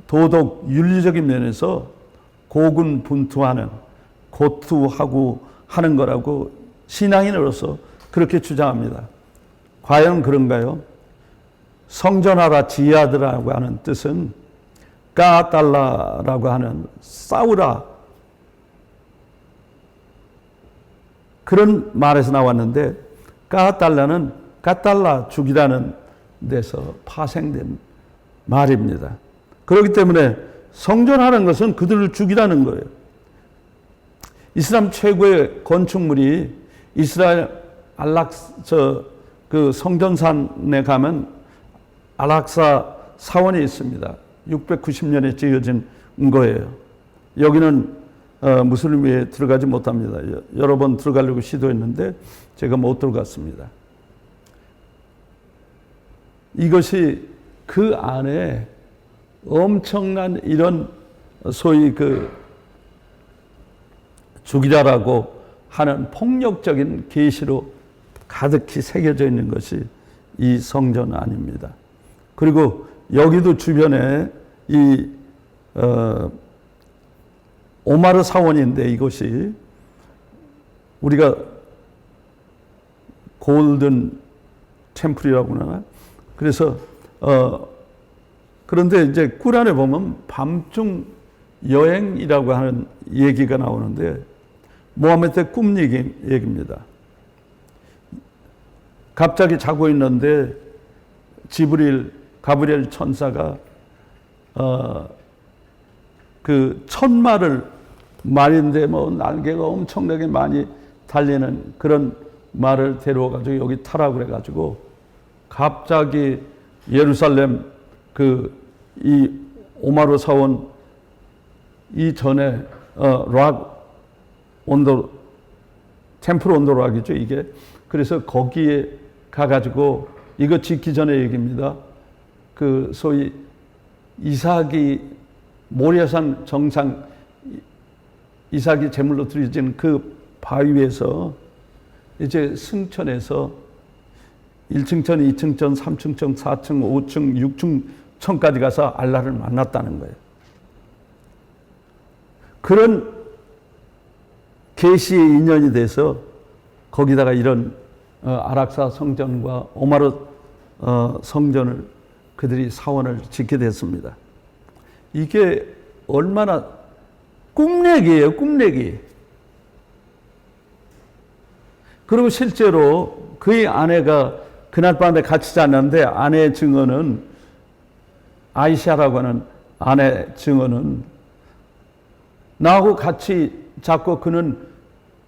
도덕, 윤리적인 면에서 고군분투하는, 고투하고 하는 거라고 신앙인으로서 그렇게 주장합니다. 과연 그런가요? 성전하라 지하드라고 하는 뜻은 까달라라고 하는 싸우라 그런 말에서 나왔는데 까달라는 까달라 죽이라는 데서 파생된 말입니다. 그렇기 때문에 성전하는 것은 그들을 죽이라는 거예요. 이슬람 최고의 건축물이 이스라엘 알락사 그 성전산에 가면 알락사 사원이 있습니다. 690년에 지어진 거예요. 여기는 무슬림에 들어가지 못합니다. 여러 번 들어가려고 시도했는데 제가 못 들어갔습니다. 이것이 그 안에 엄청난 이런 소위 그 죽이라라고 하는 폭력적인 계시로 가득히 새겨져 있는 것이 이 성전 안입니다. 그리고 여기도 주변에 이 오마르 사원인데 이것이 우리가 골든 템플이라고 하나? 그래서 그런데 이제 꾸란에 보면 밤중 여행이라고 하는 얘기가 나오는데 모하메드의 꿈 얘기입니다. 갑자기 자고 있는데 가브리엘 천사가 그 천마를 말인데 뭐 날개가 엄청나게 많이 달리는 그런 말을 데려와가지고 여기 타라고 그래가지고 갑자기 예루살렘 이 오마르 사원 이전에 온도, 템플 온도락이죠, 이게. 그래서 거기에 가가지고, 이거 짓기 전에 얘기입니다. 그 소위 이삭이 모리아산 정상, 이삭이 제물로 드려진 그 바위에서 이제 승천해서 1층 천, 2층 천, 3층 천, 4층, 5층, 6층 천까지 가서 알라를 만났다는 거예요. 그런 계시의 인연이 돼서 거기다가 이런 아락사 성전과 오마르 성전을 그들이 사원을 짓게 됐습니다. 이게 얼마나 꿈내기예요, 꿈내기. 그리고 실제로 그의 아내가 그날 밤에 같이 잤는데 아내의 증언은, 아이샤라고 하는 아내 증언은, 나하고 같이 잤고 그는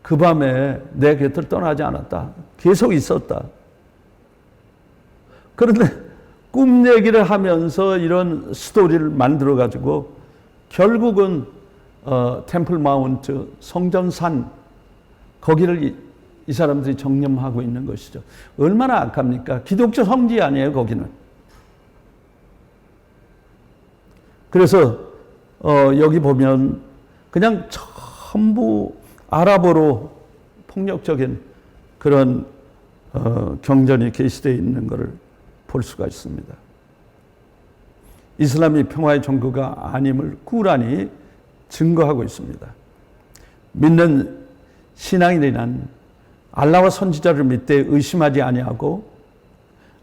그 밤에 내 곁을 떠나지 않았다. 계속 있었다. 그런데 꿈 얘기를 하면서 이런 스토리를 만들어 가지고 결국은 템플 마운트, 성전산, 거기를 이 사람들이 정념하고 있는 것이죠. 얼마나 악합니까? 기독교 성지 아니에요, 거기는. 그래서 여기 보면 그냥 전부 아랍어로 폭력적인 그런 경전이 게시되어 있는 것을 볼 수가 있습니다. 이슬람이 평화의 종교가 아님을 꾸란이 증거하고 있습니다. 믿는 신앙인이란 알라와 선지자를 믿되 의심하지 아니하고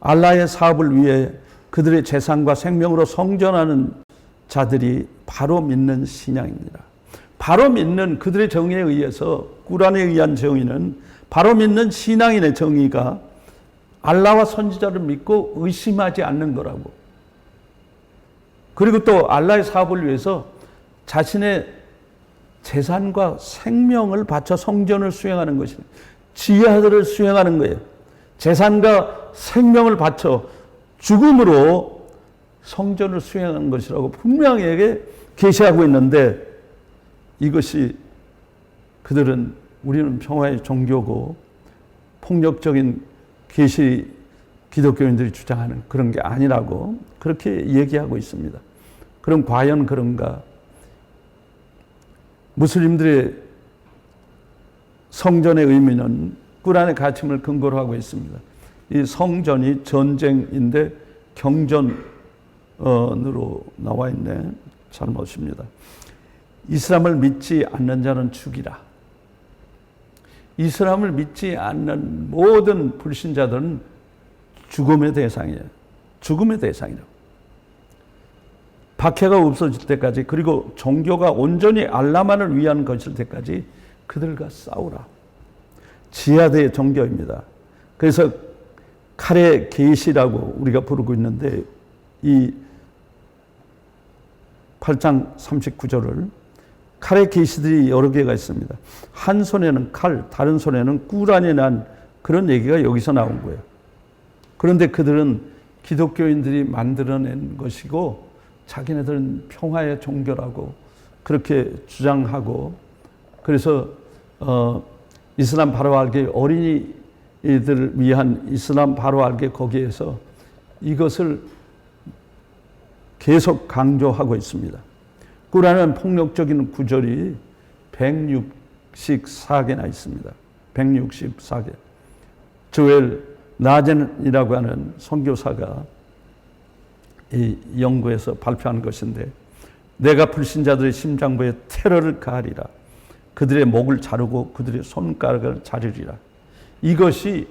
알라의 사업을 위해 그들의 재산과 생명으로 성전하는 자들이 바로 믿는 신앙입니다. 바로 믿는 그들의 정의에 의해서, 꾸란에 의한 정의는 바로 믿는 신앙인의 정의가 알라와 선지자를 믿고 의심하지 않는 거라고. 그리고 또 알라의 사업을 위해서 자신의 재산과 생명을 바쳐 성전을 수행하는 것입니다. 지하들을 수행하는 거예요. 재산과 생명을 바쳐 죽음으로 성전을 수행하는 것이라고 분명하게 계시하고 있는데, 이것이 그들은 우리는 평화의 종교고 폭력적인 계시 기독교인들이 주장하는 그런 게 아니라고 그렇게 얘기하고 있습니다. 그럼 과연 그런가? 무슬림들의 성전의 의미는 꾸란의 가르침을 근거로 하고 있습니다. 이 성전이 전쟁인데 경전으로 나와 있네. 잘못입니다. 이슬람을 믿지 않는 자는 죽이라. 이슬람을 믿지 않는 모든 불신자들은 죽음의 대상이에요. 죽음의 대상이라고. 박해가 없어질 때까지, 그리고 종교가 온전히 알라만을 위한 것일 때까지 그들과 싸우라. 지하드의 종교입니다. 그래서 칼의 계시라고 우리가 부르고 있는데, 이 8장 39절을 칼의 계시들이 여러 개가 있습니다. 한 손에는 칼, 다른 손에는 꾸란이 난 그런 얘기가 여기서 나온 거예요. 그런데 그들은 기독교인들이 만들어낸 것이고 자기네들은 평화의 종교라고 그렇게 주장하고, 그래서 이슬람 바로 알게, 어린이들을 위한 이슬람 바로 알게 거기에서 이것을 계속 강조하고 있습니다. 꾸란은 폭력적인 구절이 164개나 있습니다. 164개. 조엘 나젠이라고 하는 선교사가 이 연구에서 발표한 것인데, 내가 불신자들의 심장부에 테러를 가하리라. 그들의 목을 자르고 그들의 손가락을 자르리라. 이것이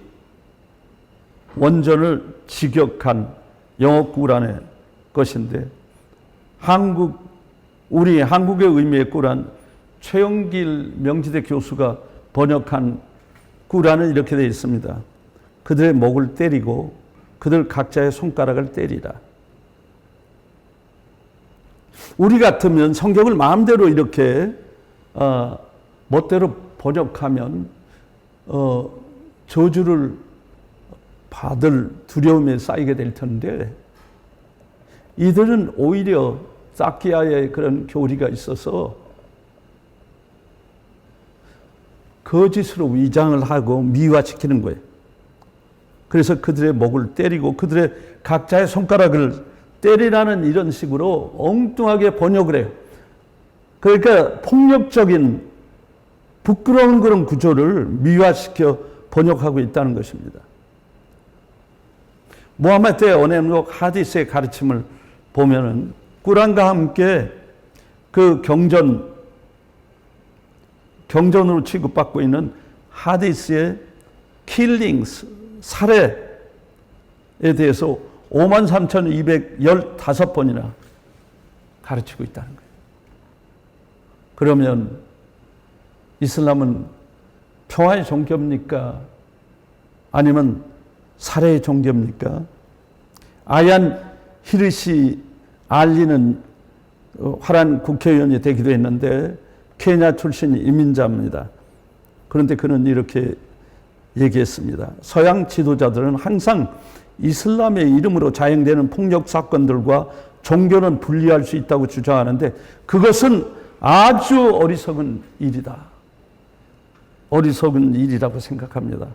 원전을 직역한 영어 꾸란의 것인데, 우리 한국의 의미의 꾸란, 최영길 명지대 교수가 번역한 꾸란은 이렇게 되어 있습니다. 그들의 목을 때리고 그들 각자의 손가락을 때리라. 우리 같으면 성경을 마음대로 이렇게 멋대로 번역하면 저주를 받을 두려움에 쌓이게 될 텐데, 이들은 오히려 사키아의 그런 교리가 있어서 거짓으로 위장을 하고 미화시키는 거예요. 그래서 그들의 목을 때리고 그들의 각자의 손가락을 때리라는 이런 식으로 엉뚱하게 번역을 해요. 그러니까 폭력적인 부끄러운 그런 구조를 미화시켜 번역하고 있다는 것입니다. 무하마드의 언행록 하디스의 가르침을 보면은 꾸란과 함께 그 경전으로 취급받고 있는 하디스의 킬링스, 살해에 대해서 53,215번이나 가르치고 있다는 거예요. 그러면 이슬람은 평화의 종교입니까? 아니면 살해의 종교입니까? 아얀 히르시 알리는 화란 국회의원이 되기도 했는데 케냐 출신 이민자입니다. 그런데 그는 이렇게 얘기했습니다. 서양 지도자들은 항상 이슬람의 이름으로 자행되는 폭력 사건들과 종교는 분리할 수 있다고 주장하는데 그것은 아주 어리석은 일이다. 어리석은 일이라고 생각합니다.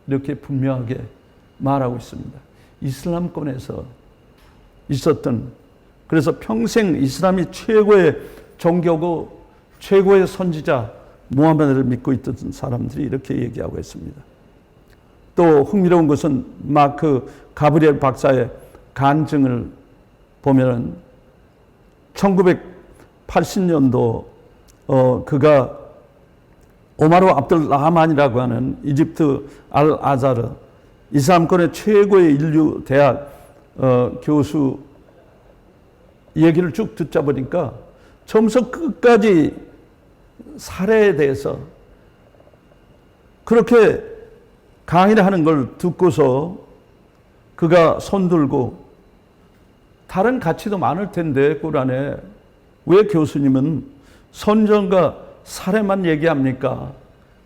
이렇게 분명하게 말하고 있습니다. 이슬람권에서 있었던, 그래서 평생 이슬람이 최고의 종교고 최고의 선지자 무하마드를 믿고 있던 사람들이 이렇게 얘기하고 있습니다. 또 흥미로운 것은 마크 가브리엘 박사의 간증을 보면은 1980년도 그가 오마르 압들 라만이라고 하는 이집트 알 아자르 이슬람권의 최고의 인류 대학 교수 얘기를 쭉 듣자 보니까 처음부터 끝까지 살해에 대해서 그렇게 강의를 하는 걸 듣고서 그가 손들고 다른 가치도 많을 텐데 꾸란에 왜 교수님은 선전과 살해만 얘기합니까?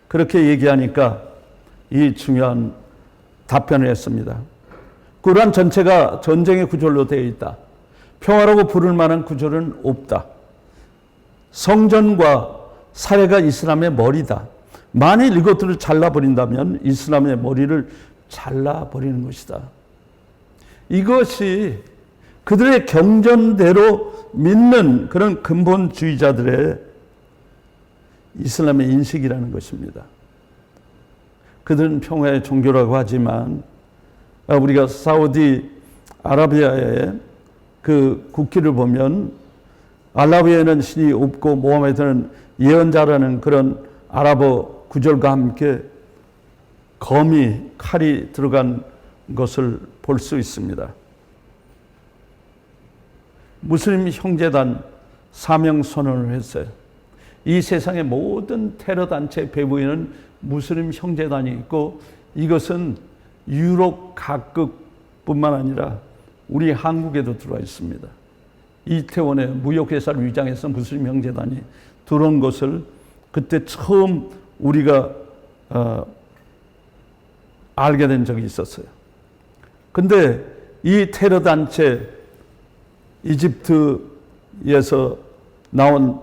그렇게 얘기하니까 이 중요한 답변을 했습니다. 꾸란 전체가 전쟁의 구절로 되어 있다. 평화라고 부를 만한 구절은 없다. 성전과 살해가 이슬람의 머리다. 만일 이것들을 잘라버린다면 이슬람의 머리를 잘라버리는 것이다. 이것이 그들의 경전대로 믿는 그런 근본주의자들의 이슬람의 인식이라는 것입니다. 그들은 평화의 종교라고 하지만 우리가 사우디 아라비아의 그 국기를 보면 알라위에는 신이 없고 모하메드는 예언자라는 그런 아랍어 구절과 함께 검이, 칼이 들어간 것을 볼 수 있습니다. 무슬림 형제단 사명 선언을 했어요. 이 세상의 모든 테러 단체 배후에는 무슬림 형제단이 있고 이것은 유럽 각국뿐만 아니라 우리 한국에도 들어와 있습니다. 이태원에 무역회사를 위장해서 무슬림 형제단이 들어온 것을 그때 처음 우리가 알게 된 적이 있었어요. 근데 이 테러 단체 이집트에서 나온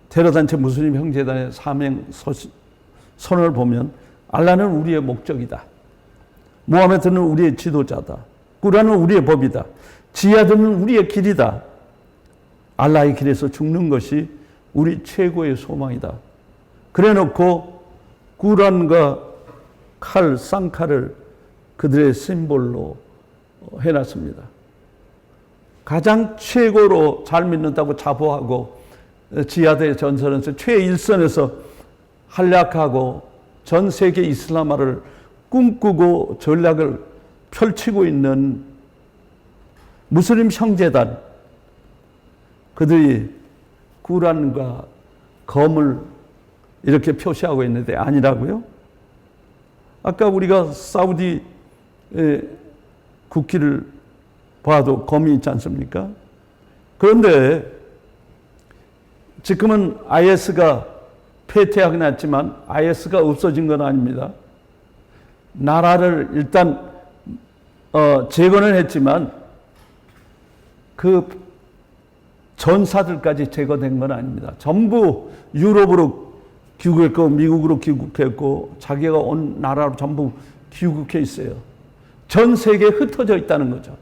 테러 단체 무슬림 형제단의 사명 선언을 보면 알라는 우리의 목적이다. 무하메드는 우리의 지도자다. 꾸란은 우리의 법이다. 지하드는 우리의 길이다. 알라의 길에서 죽는 것이 우리 최고의 소망이다. 그래놓고 꾸란과 칼, 쌍칼을 그들의 심볼로 해놨습니다. 가장 최고로 잘 믿는다고 자부하고 지하드의 전선에서 최일선에서 활약하고 전 세계 이슬람화를 꿈꾸고 전략을 펼치고 있는 무슬림 형제단, 그들이 꾸란과 검을 이렇게 표시하고 있는데 아니라고요? 아까 우리가 사우디 국기를 봐도 검이 있지 않습니까? 그런데 지금은 IS가 폐퇴하긴 했지만 IS가 없어진 건 아닙니다. 나라를 일단 재건을 했지만 그 전사들까지 제거된 건 아닙니다. 전부 유럽으로 귀국했고 미국으로 귀국했고 자기가 온 나라로 전부 귀국해 있어요. 전 세계에 흩어져 있다는 거죠.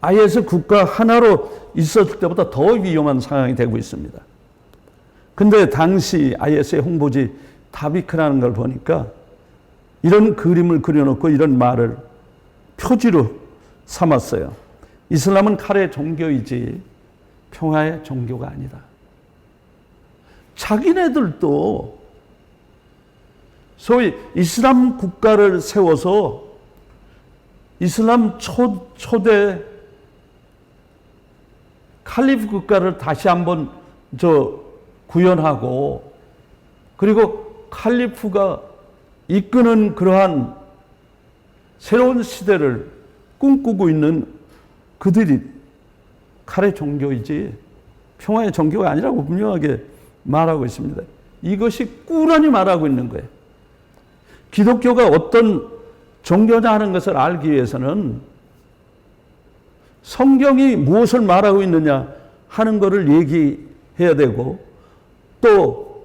IS 국가 하나로 있었을 때보다 더 위험한 상황이 되고 있습니다. 근데 당시 IS의 홍보지 다비크라는 걸 보니까 이런 그림을 그려놓고 이런 말을 표지로 삼았어요. 이슬람은 칼의 종교이지 평화의 종교가 아니다. 자기네들도 소위 이슬람 국가를 세워서 이슬람 초대 칼리프 국가를 다시 한번 구현하고, 그리고 칼리프가 이끄는 그러한 새로운 시대를 꿈꾸고 있는 그들이 칼의 종교이지 평화의 종교가 아니라고 분명하게 말하고 있습니다. 이것이 꾸준히 말하고 있는 거예요. 기독교가 어떤 종교냐 하는 것을 알기 위해서는 성경이 무엇을 말하고 있느냐 하는 것을 얘기해야 되고, 또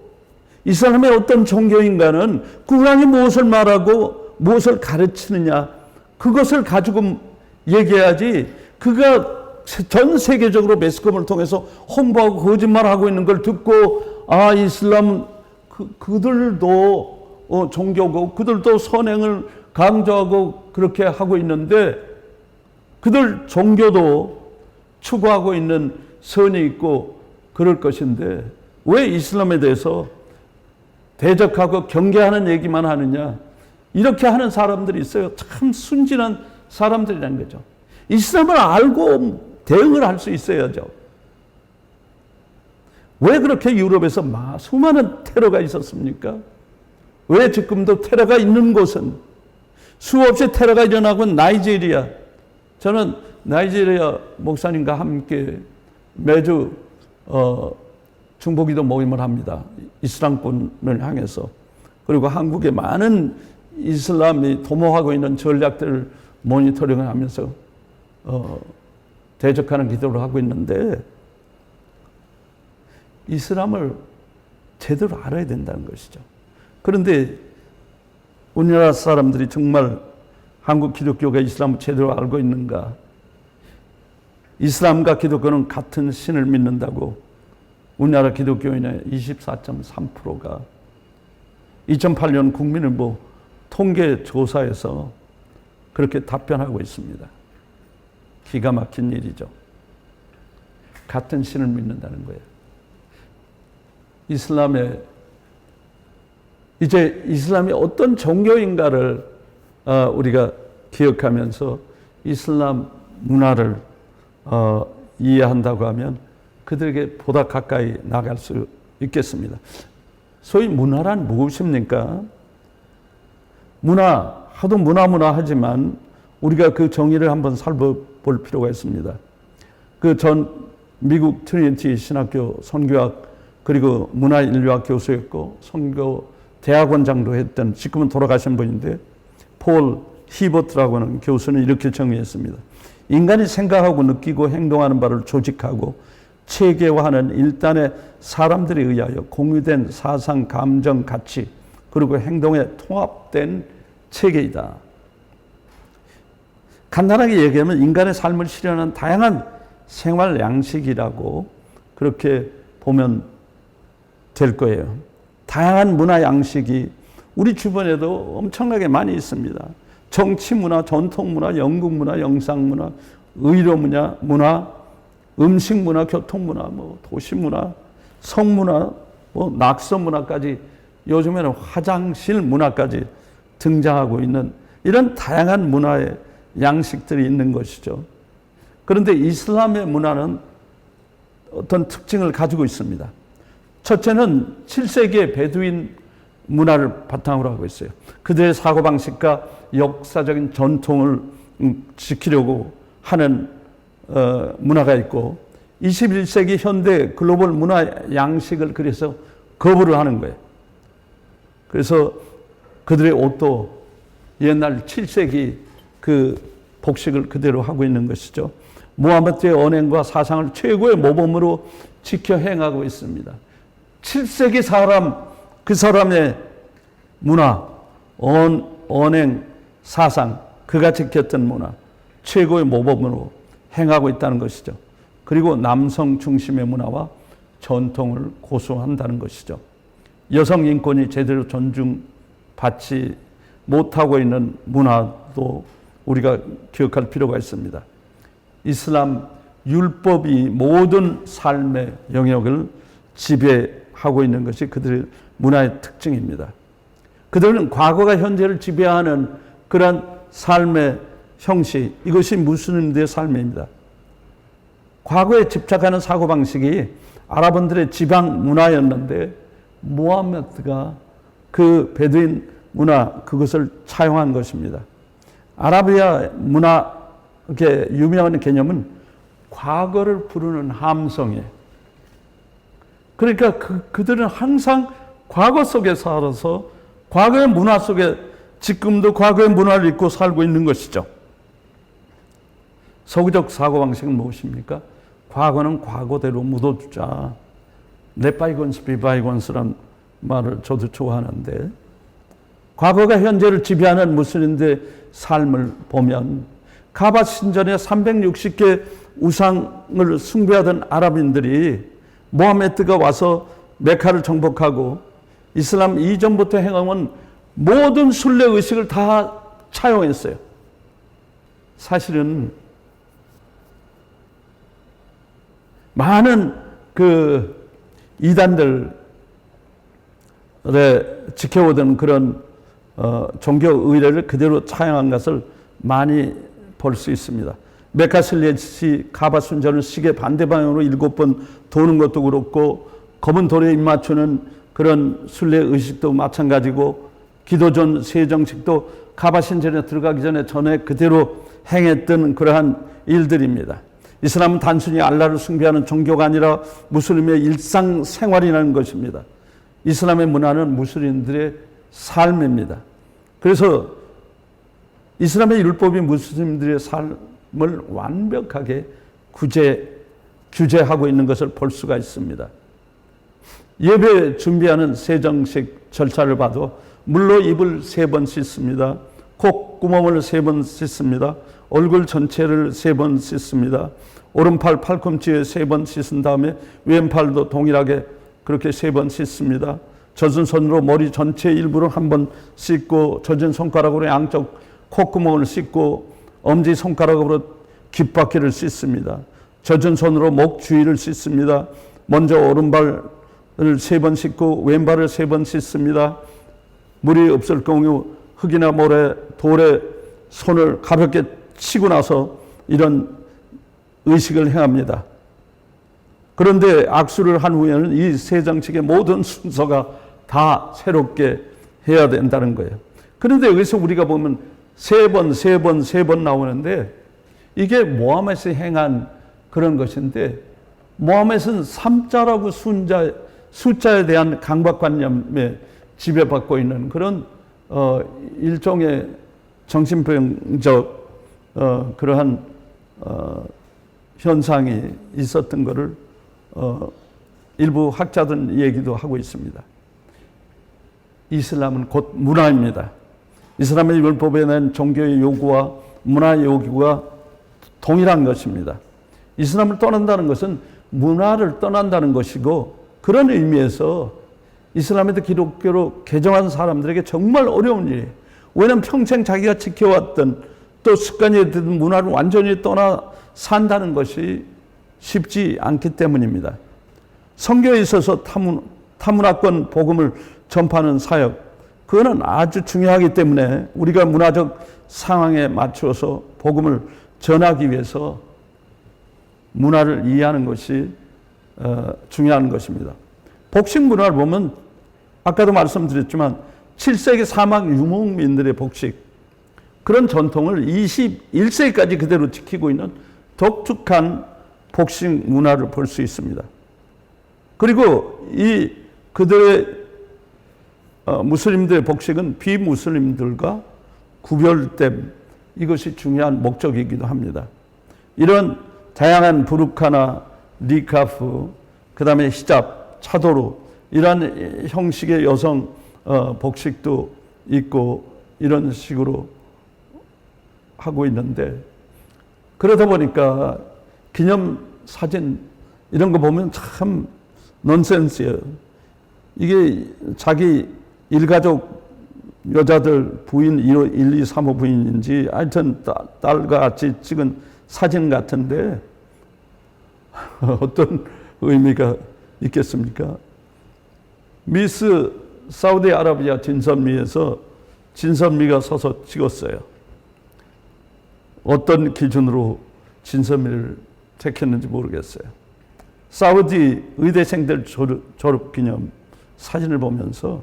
이슬람의 어떤 종교인가는 꾸란이 무엇을 말하고 무엇을 가르치느냐 그것을 가지고 얘기해야지, 그가 전 세계적으로 매스컴을 통해서 홍보하고 거짓말하고 있는 걸 듣고 이슬람은 그들도 종교고 그들도 선행을 강조하고 그렇게 하고 있는데 그들 종교도 추구하고 있는 선이 있고 그럴 것인데 왜 이슬람에 대해서 대적하고 경계하는 얘기만 하느냐, 이렇게 하는 사람들이 있어요. 참 순진한 사람들이라는 거죠. 이슬람을 알고 대응을 할 수 있어야죠. 왜 그렇게 유럽에서 수많은 테러가 있었습니까? 왜 지금도 테러가 있는 곳은, 수없이 테러가 일어나고 나이지리아, 저는 나이지리아 목사님과 함께 매주 중보기도 모임을 합니다. 이슬람권을 향해서. 그리고 한국의 많은 이슬람이 도모하고 있는 전략들을 모니터링을 하면서 대적하는 기도를 하고 있는데, 이슬람을 제대로 알아야 된다는 것이죠. 그런데 우리나라 사람들이 정말 한국 기독교가 이슬람을 제대로 알고 있는가? 이슬람과 기독교는 같은 신을 믿는다고 우리나라 기독교인의 24.3%가 2008년 국민일보 통계조사에서 그렇게 답변하고 있습니다. 기가 막힌 일이죠. 같은 신을 믿는다는 거예요. 이제 이슬람이 어떤 종교인가를 우리가 기억하면서 이슬람 문화를 이해한다고 하면 그들에게 보다 가까이 나갈 수 있겠습니다. 소위 문화란 무엇입니까? 하도 문화 하지만 우리가 그 정의를 한번 살펴볼 필요가 있습니다. 미국 트리니티 신학교 선교학 그리고 문화인류학 교수였고 선교 대학원장도 했던, 지금은 돌아가신 분인데 폴 히버트라고 하는 교수는 이렇게 정의했습니다. 인간이 생각하고 느끼고 행동하는 바를 조직하고 체계화하는 일단의 사람들에 의하여 공유된 사상, 감정, 가치 그리고 행동에 통합된 체계이다. 간단하게 얘기하면 인간의 삶을 실현하는 다양한 생활 양식이라고 그렇게 보면 될 거예요. 다양한 문화 양식이 우리 주변에도 엄청나게 많이 있습니다. 정치 문화, 전통 문화, 연극 문화, 영상 문화, 의료 문화, 음식 문화, 교통 문화, 도시 문화, 성문화, 낙서 문화까지, 요즘에는 화장실 문화까지 등장하고 있는 이런 다양한 문화의 양식들이 있는 것이죠. 그런데 이슬람의 문화는 어떤 특징을 가지고 있습니다. 첫째는 7세기의 베두인 문화를 바탕으로 하고 있어요. 그들의 사고방식과 역사적인 전통을 지키려고 하는 문화가 있고, 21세기 현대 글로벌 문화 양식을 그래서 거부를 하는 거예요. 그래서 그들의 옷도 옛날 7세기 그 복식을 그대로 하고 있는 것이죠. 무하마드의 언행과 사상을 최고의 모범으로 지켜 행하고 있습니다. 7세기 사람 그 사람의 문화, 언행, 사상, 그가 지켰던 문화, 최고의 모범으로 행하고 있다는 것이죠. 그리고 남성 중심의 문화와 전통을 고수한다는 것이죠. 여성 인권이 제대로 존중받지 못하고 있는 문화도 우리가 기억할 필요가 있습니다. 이슬람 율법이 모든 삶의 영역을 지배하고 있는 것이 그들의 문화의 특징입니다. 그들은 과거가 현재를 지배하는 그런 삶의 형식, 이것이 무슬림들의 삶입니다. 과거에 집착하는 사고방식이 아랍인들의 지방 문화였는데 무함메드가 그 베두인 문화, 그것을 차용한 것입니다. 아라비아 문화의 유명한 개념은 과거를 부르는 함성이에요. 그러니까 그들은 항상 과거 속에 살아서 과거의 문화 속에 지금도 과거의 문화를 잊고 살고 있는 것이죠. 서구적 사고방식은 무엇입니까? 과거는 과거대로 묻어두자. Let bygones be bygones라는 말을 저도 좋아하는데, 과거가 현재를 지배하는 무슬림들의 삶을 보면 카바 신전에 360개 우상을 숭배하던 아랍인들이 모하메드가 와서 메카를 정복하고 이슬람 이전부터 행하는 모든 순례 의식을 다 차용했어요. 사실은 많은 그 이단들의 지켜오던 그런 종교 의례를 그대로 차용한 것을 많이 볼 수 있습니다. 메카 순례시 카바 순전을 시계 반대 방향으로 7번 도는 것도 그렇고, 검은 돌에 입 맞추는 그런 순례 의식도 마찬가지고, 기도 전 세정식도 카바 신전에 들어가기 전에 그대로 행했던 그러한 일들입니다. 이슬람은 단순히 알라를 숭배하는 종교가 아니라 무슬림의 일상생활이라는 것입니다. 이슬람의 문화는 무슬림들의 삶입니다. 그래서 이슬람의 율법이 무슬림들의 삶을 완벽하게 규제하고 있는 것을 볼 수가 있습니다. 예배 준비하는 세정식 절차를 봐도 물로 입을 3번 씻습니다. 콧구멍을 3번 씻습니다. 얼굴 전체를 3번 씻습니다. 오른팔 팔꿈치에 3번 씻은 다음에 왼팔도 동일하게 그렇게 3번 씻습니다. 젖은 손으로 머리 전체 일부를 1번 씻고, 젖은 손가락으로 양쪽 콧구멍을 씻고, 엄지 손가락으로 귓바퀴를 씻습니다. 젖은 손으로 목 주위를 씻습니다. 먼저 오른발을 3번 씻고 왼발을 3번 씻습니다. 물이 없을 경우 흙이나 모래, 돌에 손을 가볍게 치고 나서 이런 의식을 행합니다. 그런데 악수를 한 후에는 이 세정식의 모든 순서가 다 새롭게 해야 된다는 거예요. 그런데 여기서 우리가 보면 3번 나오는데, 이게 모하메드이 행한 그런 것인데, 모하메드는 3자라고 숫자에 대한 강박관념에 지배받고 있는 그런 일종의 정신병적 그러한 현상이 있었던 것을 일부 학자들은 얘기도 하고 있습니다. 이슬람은 곧 문화입니다. 이슬람의 율법에 낸 종교의 요구와 문화의 요구가 동일한 것입니다. 이슬람을 떠난다는 것은 문화를 떠난다는 것이고, 그런 의미에서 이슬람에도 기독교로 개종한 사람들에게 정말 어려운 일이에요. 왜냐하면 평생 자기가 지켜왔던 또 습관이 든 문화를 완전히 떠나 산다는 것이 쉽지 않기 때문입니다. 선교에 있어서 타문화권 복음을 전파하는 사역, 그거는 아주 중요하기 때문에 우리가 문화적 상황에 맞춰서 복음을 전하기 위해서 문화를 이해하는 것이 중요한 것입니다. 복식 문화를 보면 아까도 말씀드렸지만 7세기 사막 유목민들의 복식, 그런 전통을 21세기까지 그대로 지키고 있는 독특한 복식 문화를 볼 수 있습니다. 그리고 이 그들의 무슬림들의 복식은 비무슬림들과 구별됨, 이것이 중요한 목적이기도 합니다. 이런 다양한 부르카나 리카프, 그 다음에 히잡, 차도르, 이러한 형식의 여성 복식도 있고 이런 식으로 하고 있는데, 그러다 보니까 기념사진 이런 거 보면 참 넌센스예요. 이게 자기 일가족 여자들 부인 1, 2, 3호 부인인지 하여튼 딸과 같이 찍은 사진 같은데 어떤 의미가 있겠습니까? 미스 사우디아라비아 진선미에서 진선미가 서서 찍었어요. 어떤 기준으로 진선미를 택했는지 모르겠어요. 사우디 의대생들 졸업 기념 사진을 보면서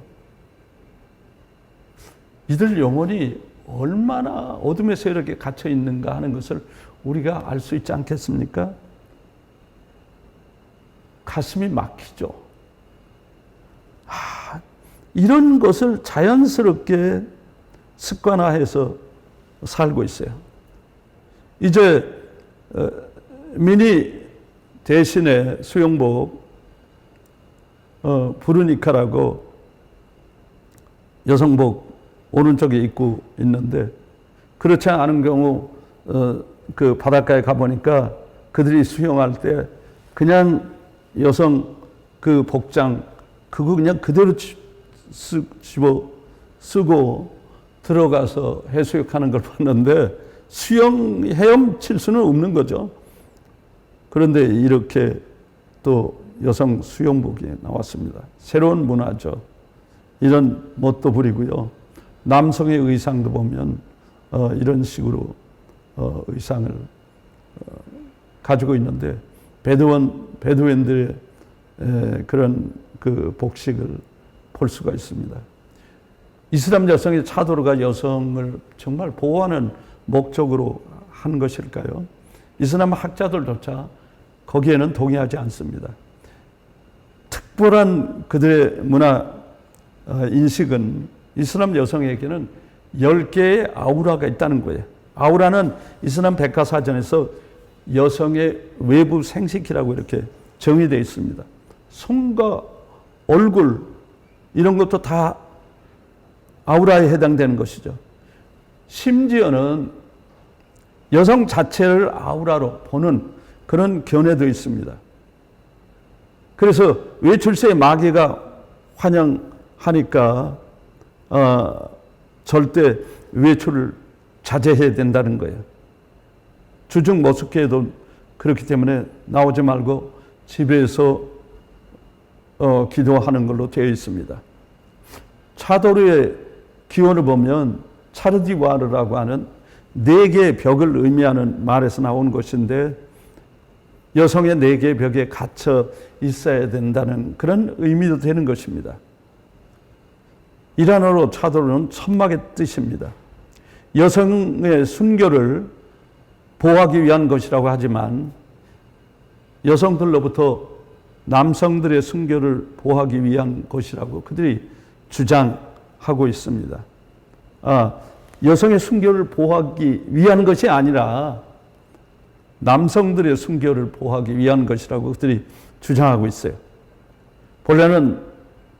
이들 영혼이 얼마나 어둠에서 이렇게 갇혀 있는가 하는 것을 우리가 알 수 있지 않겠습니까? 가슴이 막히죠. 이런 것을 자연스럽게 습관화해서 살고 있어요. 이제 미니 대신에 수영복 브루니카라고 여성복 오른쪽에 입고 있는데, 그렇지 않은 경우 그 바닷가에 가보니까 그들이 수영할 때 그냥 여성 그 복장 그거 그냥 그대로 집어 쓰고 들어가서 해수욕하는 걸 봤는데 헤엄칠 수는 없는 거죠. 그런데 이렇게 또 여성 수영복이 나왔습니다. 새로운 문화죠. 이런 멋도 부리고요. 남성의 의상도 보면 이런 식으로 의상을 가지고 있는데, 베두인들의 그런 그 복식을 볼 수가 있습니다. 이슬람 여성의 차도르가 여성을 정말 보호하는 목적으로 한 것일까요? 이슬람 학자들조차 거기에는 동의하지 않습니다. 특별한 그들의 문화 인식은 이슬람 여성에게는 10개의 아우라가 있다는 거예요. 아우라는 이슬람 백과사전에서 여성의 외부 생식기라고 이렇게 정의되어 있습니다. 손과 얼굴 이런 것도 다 아우라에 해당되는 것이죠. 심지어는 여성 자체를 아우라로 보는 그런 견해도 있습니다. 그래서 외출세의 마귀가 환영하니까 절대 외출을 자제해야 된다는 거예요. 주중 머스크에도 그렇기 때문에 나오지 말고 집에서 기도하는 걸로 되어 있습니다. 차도르의 기원을 보면 차르디와르라고 하는 4개의 벽을 의미하는 말에서 나온 것인데, 여성의 4개의 벽에 갇혀 있어야 된다는 그런 의미도 되는 것입니다. 이란어로 차도르는 천막의 뜻입니다. 여성의 순교를 보호하기 위한 것이라고 하지만 여성들로부터 남성들의 순교를 보호하기 위한 것이라고 그들이 주장하고 있습니다. 여성의 순교를 보호하기 위한 것이 아니라 남성들의 순교를 보호하기 위한 것이라고 그들이 주장하고 있어요. 본래는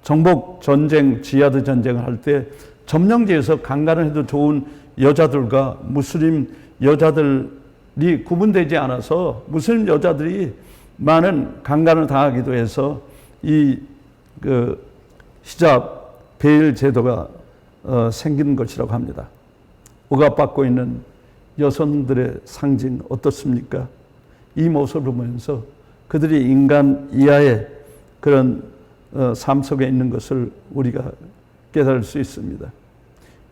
정복 전쟁, 지하드 전쟁을 할 때 점령지에서 강간을 해도 좋은 여자들과 무슬림 여자들이 구분되지 않아서 무슬림 여자들이 많은 강간을 당하기도 해서 이 히잡 베일 제도가 생긴 것이라고 합니다. 억압받고 있는 여성들의 상징 어떻습니까? 이 모습을 보면서 그들이 인간 이하의 그런 삶 속에 있는 것을 우리가 깨달을 수 있습니다.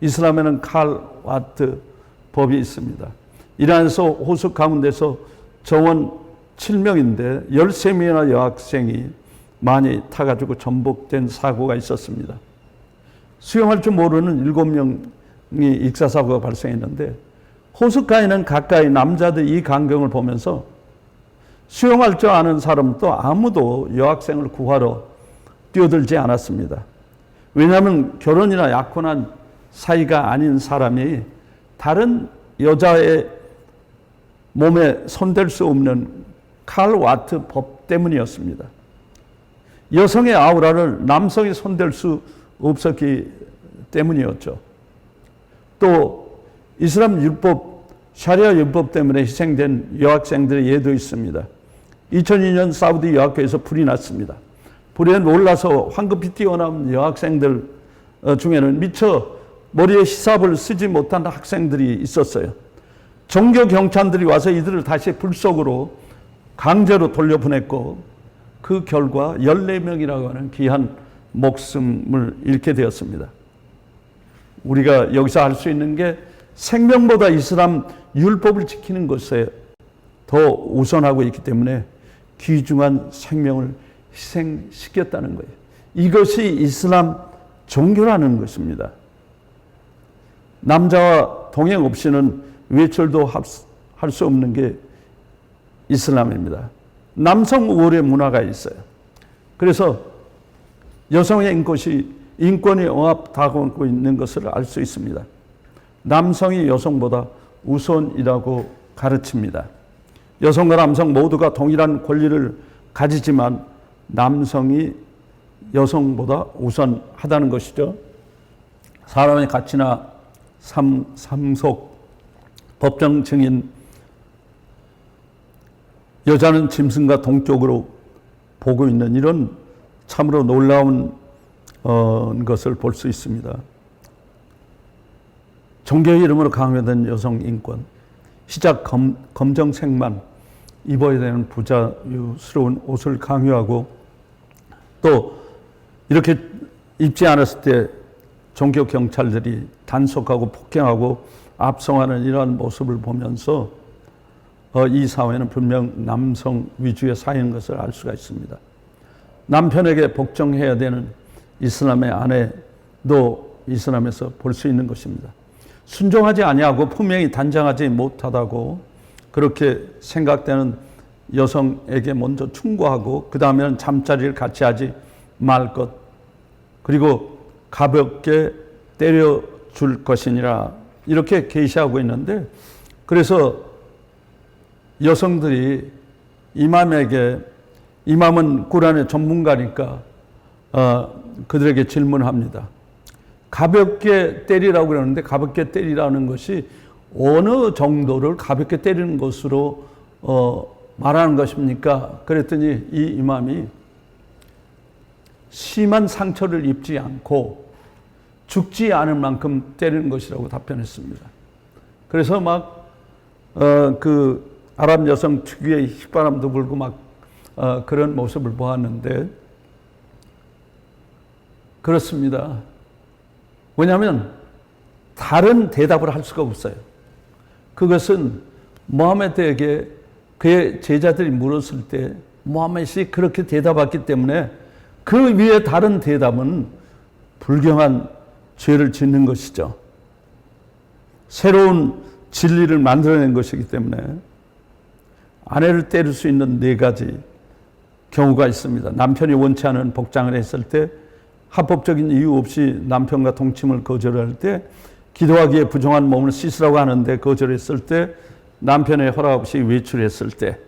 이슬람에는 칼 와트 법이 있습니다. 이란에서 호수 가운데서 정원 7명인데 13명이나 여학생이 많이 타가지고 전복된 사고가 있었습니다. 수영할 줄 모르는 7명이 익사사고가 발생했는데, 호숫가에는 가까이 남자들 이 광경을 보면서 수영할 줄 아는 사람도 아무도 여학생을 구하러 뛰어들지 않았습니다. 왜냐하면 결혼이나 약혼한 사이가 아닌 사람이 다른 여자의 몸에 손댈 수 없는 칼 와트 법 때문이었습니다. 여성의 아우라를 남성이 손댈 수 없었기 때문이었죠. 또 이슬람 율법, 샤리아 율법 때문에 희생된 여학생들의 예도 있습니다. 2002년 사우디 여학교에서 불이 났습니다. 불에 놀라서 황급히 뛰어나온 여학생들 중에는 미처 머리에 히삽을 쓰지 못한 학생들이 있었어요. 종교 경찰들이 와서 이들을 다시 불 속으로 강제로 돌려보냈고 그 결과 14명이라고 하는 귀한 목숨을 잃게 되었습니다. 우리가 여기서 알 수 있는 게 생명보다 이슬람 율법을 지키는 것에 더 우선하고 있기 때문에 귀중한 생명을 희생시켰다는 거예요. 이것이 이슬람 종교라는 것입니다. 남자와 동행 없이는 외출도 할 수 없는 게 이슬람입니다. 남성 우월의 문화가 있어요. 그래서 여성의 인권이 억압당하고 있는 것을 알 수 있습니다. 남성이 여성보다 우선이라고 가르칩니다. 여성과 남성 모두가 동일한 권리를 가지지만 남성이 여성보다 우선하다는 것이죠. 사람의 가치나 상속, 법정 증인, 여자는 짐승과 동격으로 보고 있는 이런 참으로 놀라운 것을 볼 수 있습니다. 종교의 이름으로 강요된 여성 인권, 희잡 검정색만 입어야 되는 부자유스러운 옷을 강요하고 또 이렇게 입지 않았을 때 종교 경찰들이 단속하고 폭행하고 압송하는 이러한 모습을 보면서 이 사회는 분명 남성 위주의 사회인 것을 알 수가 있습니다. 남편에게 복종해야 되는 이슬람의 아내도 이슬람에서 볼 수 있는 것입니다. 순종하지 아니하고 분명히 단정하지 못하다고 그렇게 생각되는 여성에게 먼저 충고하고 그 다음에는 잠자리를 같이 하지 말 것, 그리고 가볍게 때려줄 것이니라 이렇게 계시하고 있는데, 그래서 여성들이 이맘은 꾸란의 전문가니까 그들에게 질문합니다. 가볍게 때리라고 그러는데 가볍게 때리라는 것이 어느 정도를 가볍게 때리는 것으로 말하는 것입니까? 그랬더니 이 이맘이 심한 상처를 입지 않고 죽지 않을 만큼 때리는 것이라고 답변했습니다. 그래서 그 아랍 여성 특유의 휘바람도 불고 그런 모습을 보았는데, 그렇습니다. 왜냐하면 다른 대답을 할 수가 없어요. 그것은 모하메드에게 그의 제자들이 물었을 때 모하메드이 그렇게 대답했기 때문에 그 위에 다른 대답은 불경한 죄를 짓는 것이죠. 새로운 진리를 만들어낸 것이기 때문에 아내를 때릴 수 있는 4가지 경우가 있습니다. 남편이 원치 않은 복장을 했을 때, 합법적인 이유 없이 남편과 동침을 거절할 때, 기도하기에 부정한 몸을 씻으라고 하는데 거절했을 때, 남편의 허락 없이 외출했을 때.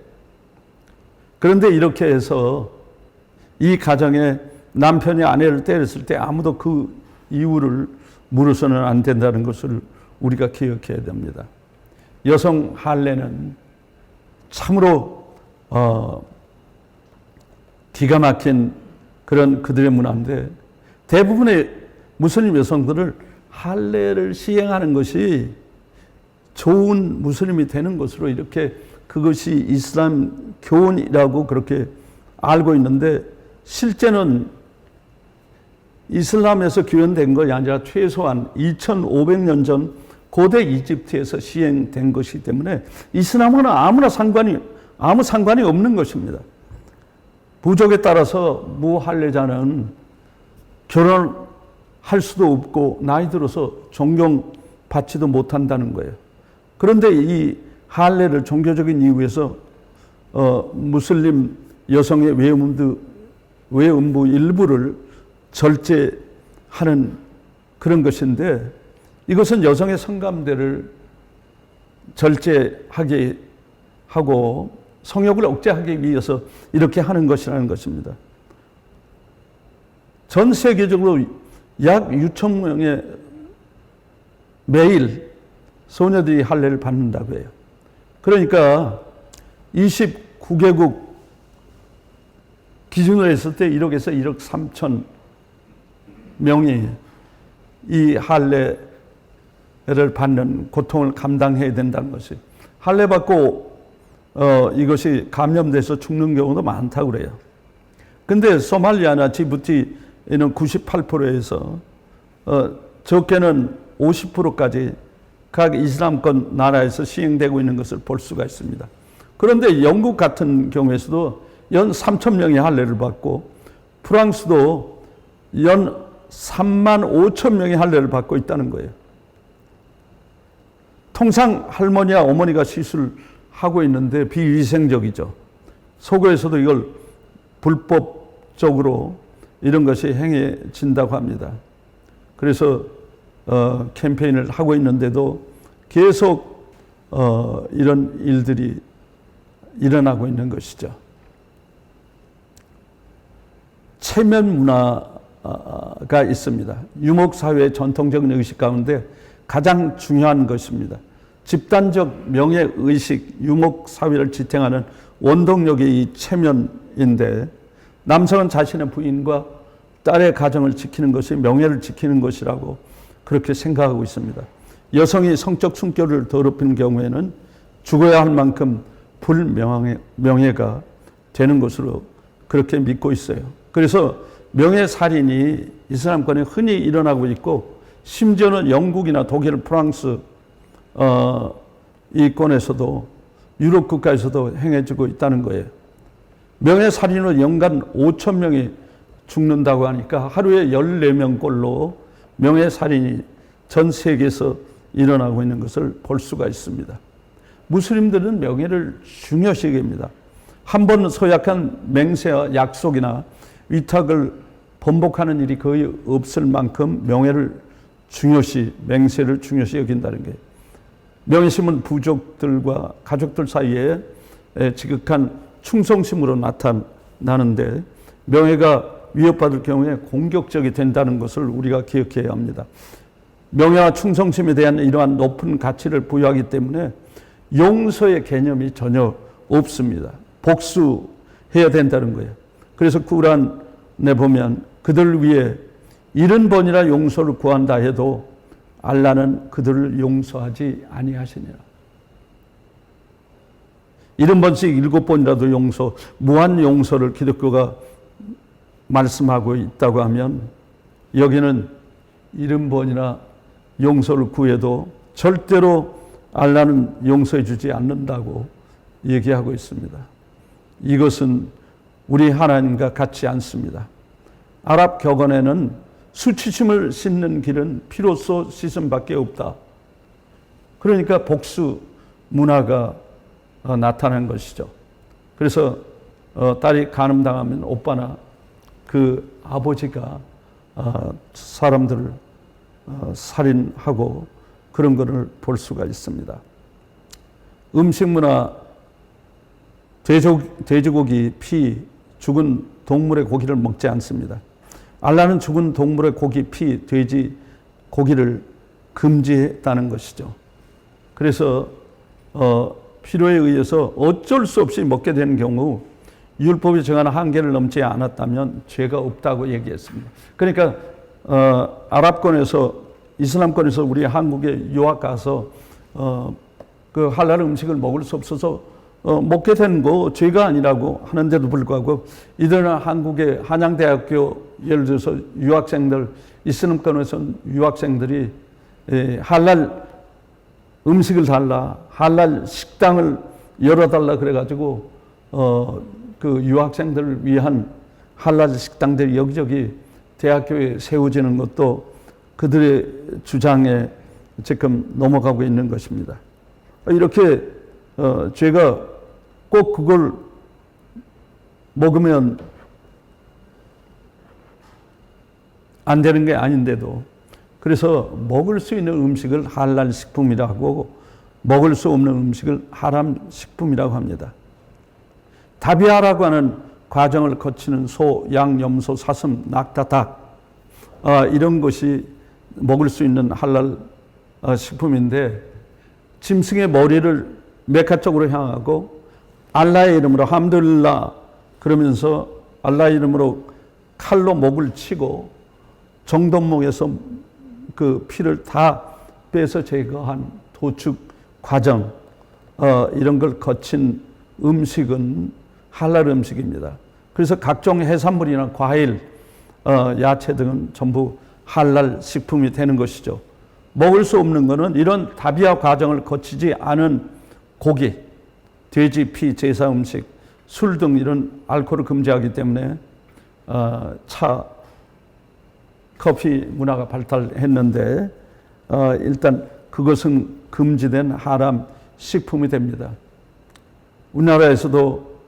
그런데 이렇게 해서 이 가정에 남편이 아내를 때렸을 때 아무도 그 이유를 물어서는 안 된다는 것을 우리가 기억해야 됩니다. 여성 할례는 참으로 기가 막힌 그런 그들의 문화인데, 대부분의 무슬림 여성들을 할례를 시행하는 것이 좋은 무슬림이 되는 것으로 이렇게 그것이 이슬람 교훈이라고 그렇게 알고 있는데, 실제는 이슬람에서 구현된 것이 아니라 최소한 2500년 전 고대 이집트에서 시행된 것이기 때문에 이슬람과는 아무 상관이 없는 것입니다. 부족에 따라서 무할례자는 결혼할 수도 없고 나이 들어서 존경받지도 못한다는 거예요. 그런데 이 할례를 종교적인 이유에서 무슬림 여성의 외음부 일부를 절제하는 그런 것인데, 이것은 여성의 성감대를 절제하게 하고 성욕을 억제하기 위해서 이렇게 하는 것이라는 것입니다. 전 세계적으로 약 6천 명의 매일 소녀들이 할례를 받는다고 해요. 그러니까 29개국 기준으로 했을 때 1억에서 1억 3천 명이 이 할례를 받는 고통을 감당해야 된다는 것이, 할례 받고 이것이 감염돼서 죽는 경우도 많다고 그래요. 근데 소말리아나 지부티는 98%에서 적게는 50%까지 각 이슬람권 나라에서 시행되고 있는 것을 볼 수가 있습니다. 그런데 영국 같은 경우에서도 연 3천 명이 할례를 받고, 프랑스도 연 3만 5천 명이 할례를 받고 있다는 거예요. 통상 할머니와 어머니가 시술하고 있는데 비위생적이죠. 서구에서도 이걸 불법적으로 이런 것이 행해진다고 합니다. 그래서 캠페인을 하고 있는데도 계속 이런 일들이 일어나고 있는 것이죠. 체면 문화가 있습니다. 유목사회의 전통적인 의식 가운데 가장 중요한 것입니다. 집단적 명예의식, 유목사회를 지탱하는 원동력이 이 체면인데, 남성은 자신의 부인과 딸의 가정을 지키는 것이 명예를 지키는 것이라고 그렇게 생각하고 있습니다. 여성이 성적 순결을 더럽힌 경우에는 죽어야 할 만큼 불명예가 되는 것으로 그렇게 믿고 있어요. 그래서 명예살인이 이슬람권에 흔히 일어나고 있고, 심지어는 영국이나 독일, 프랑스 이권에서도 유럽 국가에서도 행해지고 있다는 거예요. 명예살인으로 연간 5천 명이 죽는다고 하니까 하루에 14명꼴로 명예살인이 전 세계에서 일어나고 있는 것을 볼 수가 있습니다. 무슬림들은 명예를 중요시 여깁니다. 한 번 서약한 맹세와 약속이나 위탁을 번복하는 일이 거의 없을 만큼 명예를 중요시, 맹세를 중요시 여긴다는 게, 명예심은 부족들과 가족들 사이에 지극한 충성심으로 나타나는데, 명예가 위협받을 경우에 공격적이 된다는 것을 우리가 기억해야 합니다. 명예와 충성심에 대한 이러한 높은 가치를 부여하기 때문에 용서의 개념이 전혀 없습니다. 복수해야 된다는 거예요. 그래서 쿠란에 보면 그들을 위해 70번이나 용서를 구한다 해도 알라는 그들을 용서하지 아니하시니라. 70번씩 7번이라도 용서, 무한 용서를 기독교가 말씀하고 있다고 하면, 여기는 70번이나 용서를 구해도 절대로 알라는 용서해 주지 않는다고 얘기하고 있습니다. 이것은 우리 하나님과 같지 않습니다. 아랍 격언에는 수치심을 씻는 길은 피로써 씻음밖에 없다. 그러니까 복수 문화가 나타난 것이죠. 그래서 딸이 간음당하면 오빠나 그 아버지가 사람들을 살인하고 그런 것을 볼 수가 있습니다. 음식 문화, 돼지고기, 피, 죽은 동물의 고기를 먹지 않습니다. 알라는 죽은 동물의 고기, 피, 돼지 고기를 금지했다는 것이죠. 그래서 필요에 의해서 어쩔 수 없이 먹게 되는 경우 율법이 정한 한계를 넘지 않았다면 죄가 없다고 얘기했습니다. 그러니까 아랍권에서, 이슬람권에서 우리 한국에 유학 가서 그 할랄 음식을 먹을 수 없어서 먹게 된 거 죄가 아니라고 하는데도 불구하고, 이들은 한국의 한양대학교 예를 들어서 유학생들, 이슬람권에서 유학생들이 할랄 음식을 달라, 할랄 식당을 열어달라 그래가지고 그 유학생들을 위한 할랄 식당들이 여기저기 대학교에 세워지는 것도 그들의 주장에 지금 넘어가고 있는 것입니다. 이렇게 죄가 꼭 그걸 먹으면 안 되는 게 아닌데도, 그래서 먹을 수 있는 음식을 할랄 식품이라고, 먹을 수 없는 음식을 하람 식품이라고 합니다. 다비아라고 하는 과정을 거치는 소, 양, 염소, 사슴, 낙타, 닭, 이런 것이 먹을 수 있는 할랄 식품인데, 짐승의 머리를 메카 쪽으로 향하고 알라의 이름으로 함들라 그러면서 알라의 이름으로 칼로 목을 치고 정동목에서 그 피를 다 빼서 제거한 도축 과정, 이런 걸 거친 음식은 할랄 음식입니다. 그래서 각종 해산물이나 과일, 야채 등은 전부 할랄 식품이 되는 것이죠. 먹을 수 없는 것은 이런 다비아 과정을 거치지 않은 고기, 돼지 피, 제사 음식, 술 등 이런 알코올을 금지하기 때문에 차, 커피 문화가 발달했는데 일단 그것은 금지된 하람 식품이 됩니다. 우리나라에서도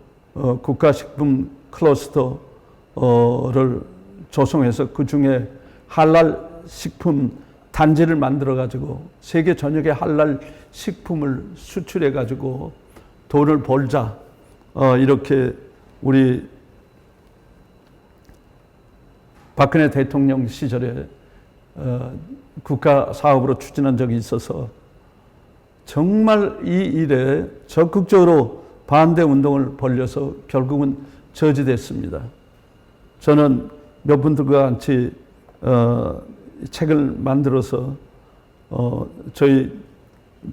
국가식품 클러스터를 조성해서 그 중에 할랄 식품 단지를 만들어 가지고 세계 전역에 할랄 식품을 수출해 가지고 돈을 벌자, 이렇게 우리 박근혜 대통령 시절에 국가 사업으로 추진한 적이 있어서 정말 이 일에 적극적으로 반대 운동을 벌여서 결국은 저지됐습니다. 저는 몇 분들과 같이 책을 만들어서 저희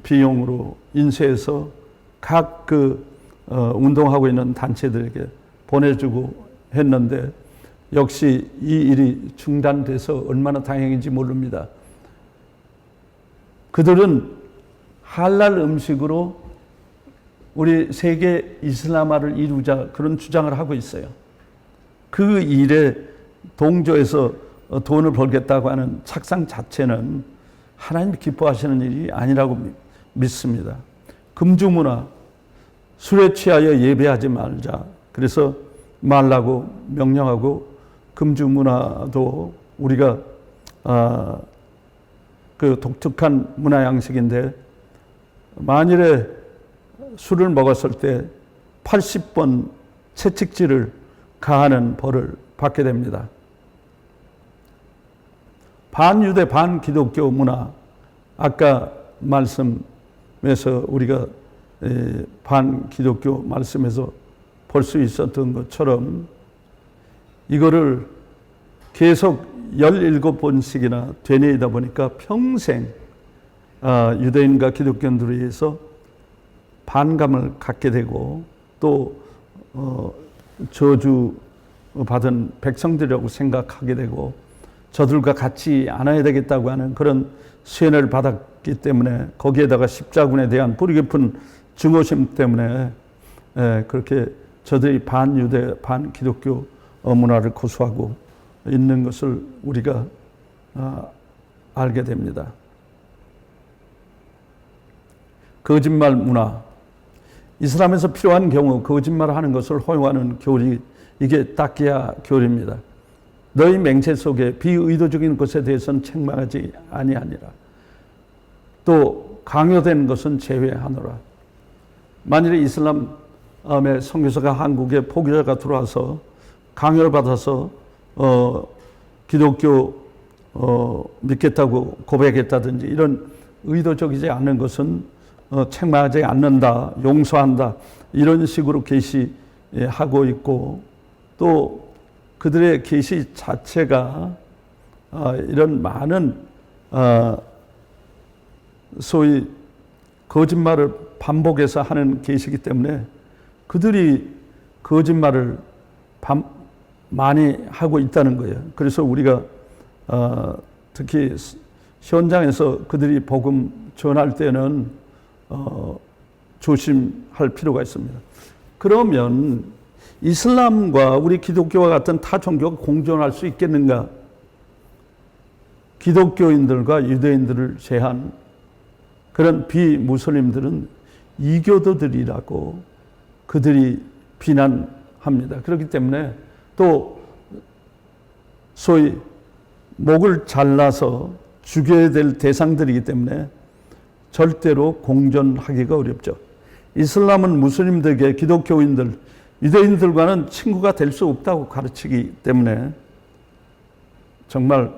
비용으로 인쇄해서 각 운동하고 있는 단체들에게 보내주고 했는데 역시 이 일이 중단돼서 얼마나 다행인지 모릅니다. 그들은 할랄 음식으로 우리 세계 이슬람화를 이루자 그런 주장을 하고 있어요. 그 일에 동조해서 돈을 벌겠다고 하는 착상 자체는 하나님이 기뻐하시는 일이 아니라고 믿습니다. 금주문화, 술에 취하여 예배하지 말자. 그래서 말라고 명령하고, 금주문화도 우리가 그 독특한 문화 양식인데, 만일에 술을 먹었을 때 80번 채찍질을 가하는 벌을 받게 됩니다. 반유대 반기독교 문화, 아까 말씀에서 우리가 반기독교 말씀에서 볼 수 있었던 것처럼 이거를 계속 17번씩이나 되뇌이다 보니까 평생 유대인과 기독교인들에 의해서 반감을 갖게 되고 또 저주받은 백성들이라고 생각하게 되고 저들과 같이 안아야 되겠다고 하는 그런 수혜를 받았기 때문에 거기에다가 십자군에 대한 뿌리 깊은 증오심 때문에 그렇게 저들이 반유대 반기독교 문화를 고수하고 있는 것을 우리가 알게 됩니다. 거짓말 문화, 이슬람에서 필요한 경우 거짓말하는 것을 허용하는 교리, 이게 타키야 교리입니다. 너희 맹세 속에 비의도적인 것에 대해서는 책망하지 아니하니라. 또 강요된 것은 제외하노라. 만일에 이슬람의 선교사가 한국에 포교자가 들어와서 강요를 받아서 기독교 믿겠다고 고백했다든지 이런 의도적이지 않은 것은 책망하지 않는다, 용서한다, 이런 식으로 계시하고 있고, 또 그들의 계시 자체가 이런 많은 소위 거짓말을 반복해서 하는 계시이기 때문에 그들이 거짓말을 많이 하고 있다는 거예요. 그래서 우리가 특히 현장에서 그들이 복음 전할 때는 조심할 필요가 있습니다. 그러면 이슬람과 우리 기독교와 같은 타 종교가 공존할 수 있겠는가? 기독교인들과 유대인들을 제한 그런 비무슬림들은 이교도들이라고 그들이 비난합니다. 그렇기 때문에 또 소위 목을 잘라서 죽여야 될 대상들이기 때문에 절대로 공존하기가 어렵죠. 이슬람은 무슬림들에게 기독교인들, 유대인들과는 친구가 될 수 없다고 가르치기 때문에 정말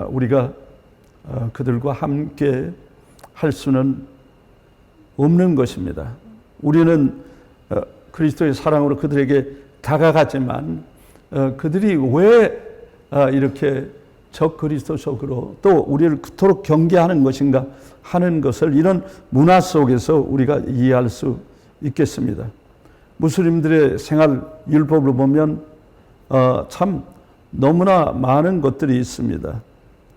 우리가 그들과 함께 할 수는 없는 것입니다. 우리는 그리스도의 사랑으로 그들에게 다가가지만 그들이 왜 이렇게 적 그리스도적으로 또 우리를 그토록 경계하는 것인가 하는 것을 이런 문화 속에서 우리가 이해할 수 있겠습니다. 무슬림들의 생활 율법을 보면 참 너무나 많은 것들이 있습니다.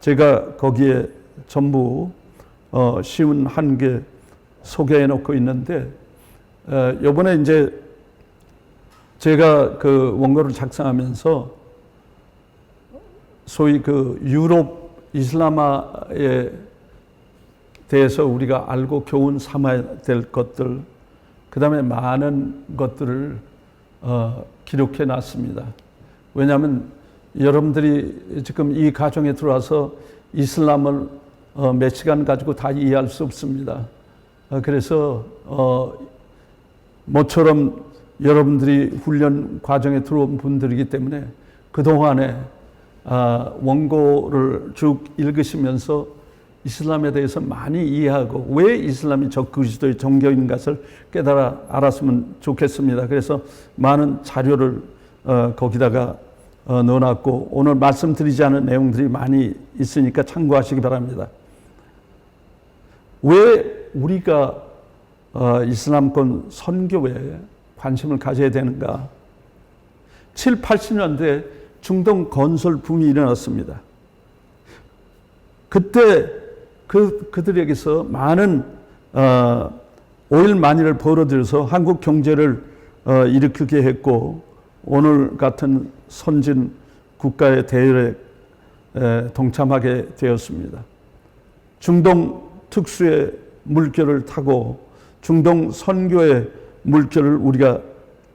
제가 거기에 전부 쉬운 한 개 소개해 놓고 있는데 이번에 이제 제가 그 원고를 작성하면서 소위 그 유럽 이슬람화에 대해서 우리가 알고 교훈 삼아야 될 것들, 그 다음에 많은 것들을 기록해 놨습니다. 왜냐하면 여러분들이 지금 이 가정에 들어와서 이슬람을 몇 시간 가지고 다 이해할 수 없습니다. 그래서 모처럼 여러분들이 훈련 과정에 들어온 분들이기 때문에 그동안에 원고를 쭉 읽으시면서 이슬람에 대해서 많이 이해하고 왜 이슬람이 적 그리스도의 종교인 것을 깨달아 알았으면 좋겠습니다. 그래서 많은 자료를 거기다가 넣어놨고 오늘 말씀드리지 않은 내용들이 많이 있으니까 참고하시기 바랍니다. 왜 우리가 이슬람권 선교에 관심을 가져야 되는가? 7, 80년대 중동 건설 붐이 일어났습니다. 그때 그들에게서 많은 오일 만일을 벌어들여서 한국 경제를 일으키게 했고 오늘 같은 선진 국가의 대열에 동참하게 되었습니다. 중동 특수의 물결을 타고 중동 선교의 물결을 우리가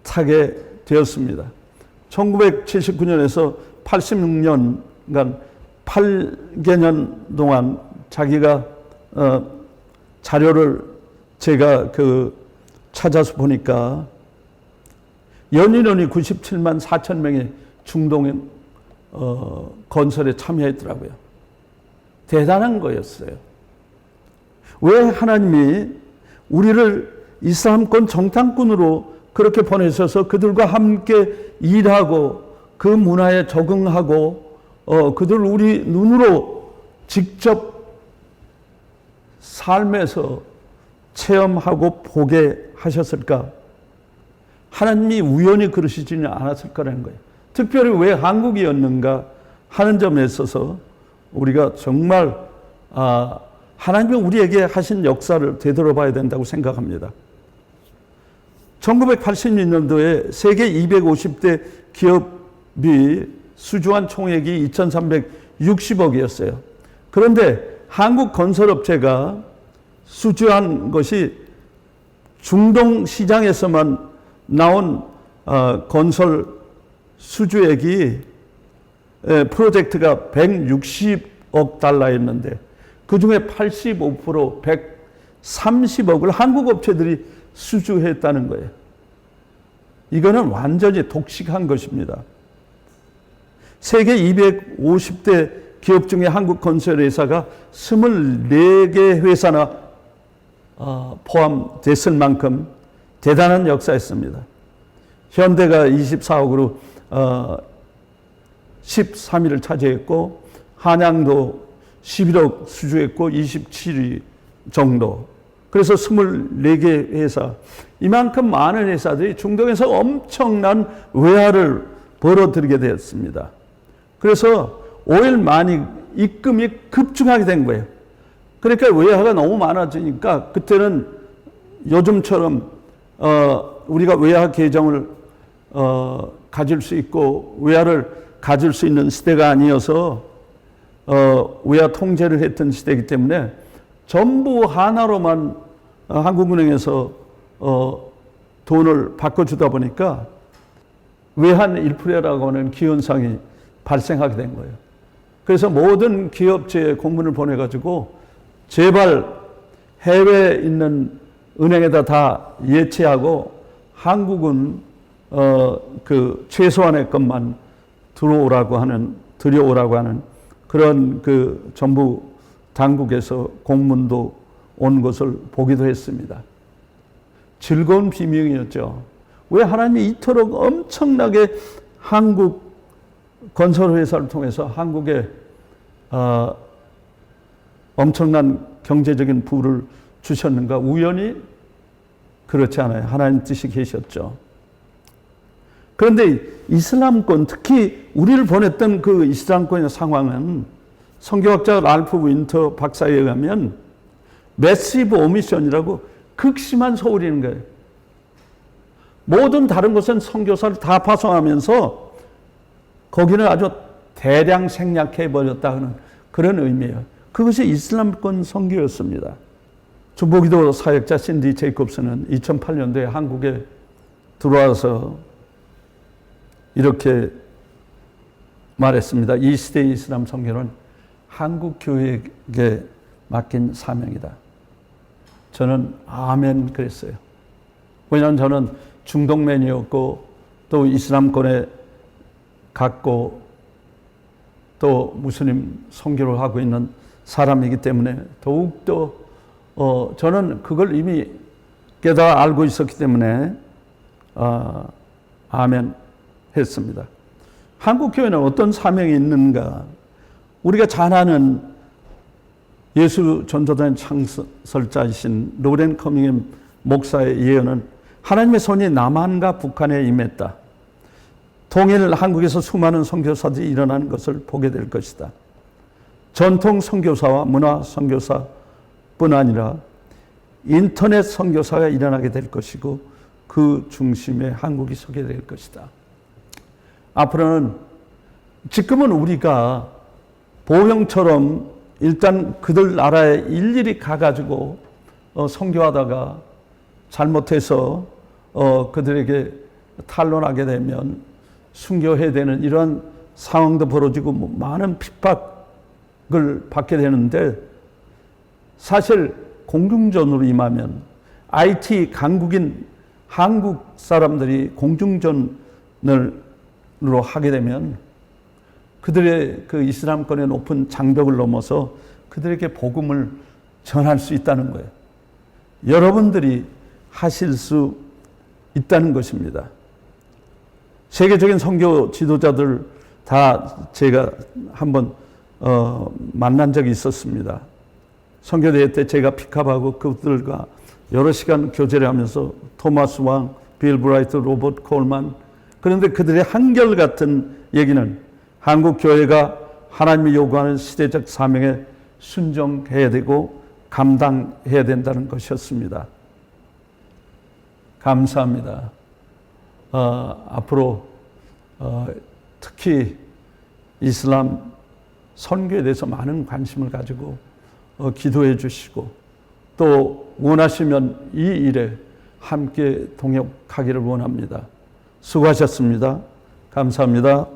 타게 되었습니다. 1979년에서 86년간 8개년 동안 자기가 자료를 제가 찾아서 보니까 연인원이 97만 4천 명의 중동 건설에 참여했더라고요. 대단한 거였어요. 왜 하나님이 우리를 이슬람권 정탐꾼으로 그렇게 보내셔서 그들과 함께 일하고 그 문화에 적응하고 그들을 우리 눈으로 직접 삶에서 체험하고 보게 하셨을까? 하나님이 우연히 그러시지는 않았을 거라는 거예요. 특별히 왜 한국이었는가 하는 점에 있어서 우리가 정말 하나님이 우리에게 하신 역사를 되돌아봐야 된다고 생각합니다. 1986년도에 세계 250대 기업이 수주한 총액이 2,360억이었어요. 그런데 한국 건설업체가 수주한 것이 중동 시장에서만 나온 건설 수주액이 프로젝트가 160억 달러였는데 그중에 85% 130억을 한국 업체들이 수주했다는 거예요. 이거는 완전히 독식한 것입니다. 세계 250대 기업 중에 한국 건설회사가 24개 회사나 포함됐을 만큼 대단한 역사였습니다. 현대가 24억으로 13위를 차지했고 한양도 11억 수주했고 27위 정도. 그래서 24개 회사, 이만큼 많은 회사들이 중동에서 엄청난 외화를 벌어들이게 되었습니다. 그래서 오일 많이 입금이 급증하게 된 거예요. 그러니까 외화가 너무 많아지니까 그때는 요즘처럼 우리가 외화 계정을 가질 수 있고 외화를 가질 수 있는 시대가 아니어서 외화 통제를 했던 시대이기 때문에 전부 하나로만 한국은행에서 돈을 바꿔주다 보니까 외환 인플레라고 하는 기현상이 발생하게 된 거예요. 그래서 모든 기업체에 공문을 보내가지고 제발 해외에 있는 은행에다 다 예치하고 한국은 그 최소한의 것만 들여오라고 하는 그런 그 정부 당국에서 공문도 온 것을 보기도 했습니다. 즐거운 비명이었죠. 왜 하나님이 이토록 엄청나게 한국 건설회사를 통해서 한국에 엄청난 경제적인 부를 주셨는가? 우연히? 그렇지 않아요. 하나님 뜻이 계셨죠. 그런데 이슬람권, 특히 우리를 보냈던 그 이슬람권의 상황은 선교학자 랄프 윈터 박사에 의하면 매시브 오미션이라고 극심한 소홀인 거예요. 모든 다른 곳은 선교사를 다 파송하면서 거기는 아주 대량 생략해버렸다 하는 그런 의미예요. 그것이 이슬람권 선교였습니다. 중보기도 사역자 신디 제이콥스는 2008년도에 한국에 들어와서 이렇게 말했습니다. 이 시대의 이슬람 선교는 한국 교회에게 맡긴 사명이다. 저는 아멘 그랬어요. 왜냐하면 저는 중동맨이었고 또 이슬람권에 갔고 또 무슬림 선교를 하고 있는 사람이기 때문에 더욱더 저는 그걸 이미 깨달아 알고 있었기 때문에 아멘 했습니다. 한국 교회는 어떤 사명이 있는가? 우리가 잘 아는 예수 전도단 창설자이신 로렌 커밍햄 목사의 예언은 하나님의 손이 남한과 북한에 임했다. 통일 한국에서 수많은 선교사들이 일어나는 것을 보게 될 것이다. 전통 선교사와 문화 선교사뿐 아니라 인터넷 선교사가 일어나게 될 것이고 그 중심에 한국이 서게 될 것이다. 앞으로는 지금은 우리가 보형처럼 일단 그들 나라에 일일이 가가지고 선교하다가 잘못해서 그들에게 탄론하게 되면 순교해야 되는 이런 상황도 벌어지고 많은 핍박을 받게 되는데 사실 공중전으로 임하면 IT 강국인 한국 사람들이 공중전으로 하게 되면 그들의 그 이슬람권의 높은 장벽을 넘어서 그들에게 복음을 전할 수 있다는 거예요. 여러분들이 하실 수 있다는 것입니다. 세계적인 선교 지도자들 다 제가 한번 만난 적이 있었습니다. 선교대회 때 제가 픽업하고 그들과 여러 시간 교제를 하면서 토마스 왕, 빌 브라이트, 로버트 콜만, 그런데 그들의 한결같은 얘기는 한국 교회가 하나님이 요구하는 시대적 사명에 순종해야 되고 감당해야 된다는 것이었습니다. 감사합니다. 앞으로 특히 이슬람 선교에 대해서 많은 관심을 가지고 기도해 주시고 또 원하시면 이 일에 함께 동역하기를 원합니다. 수고하셨습니다. 감사합니다.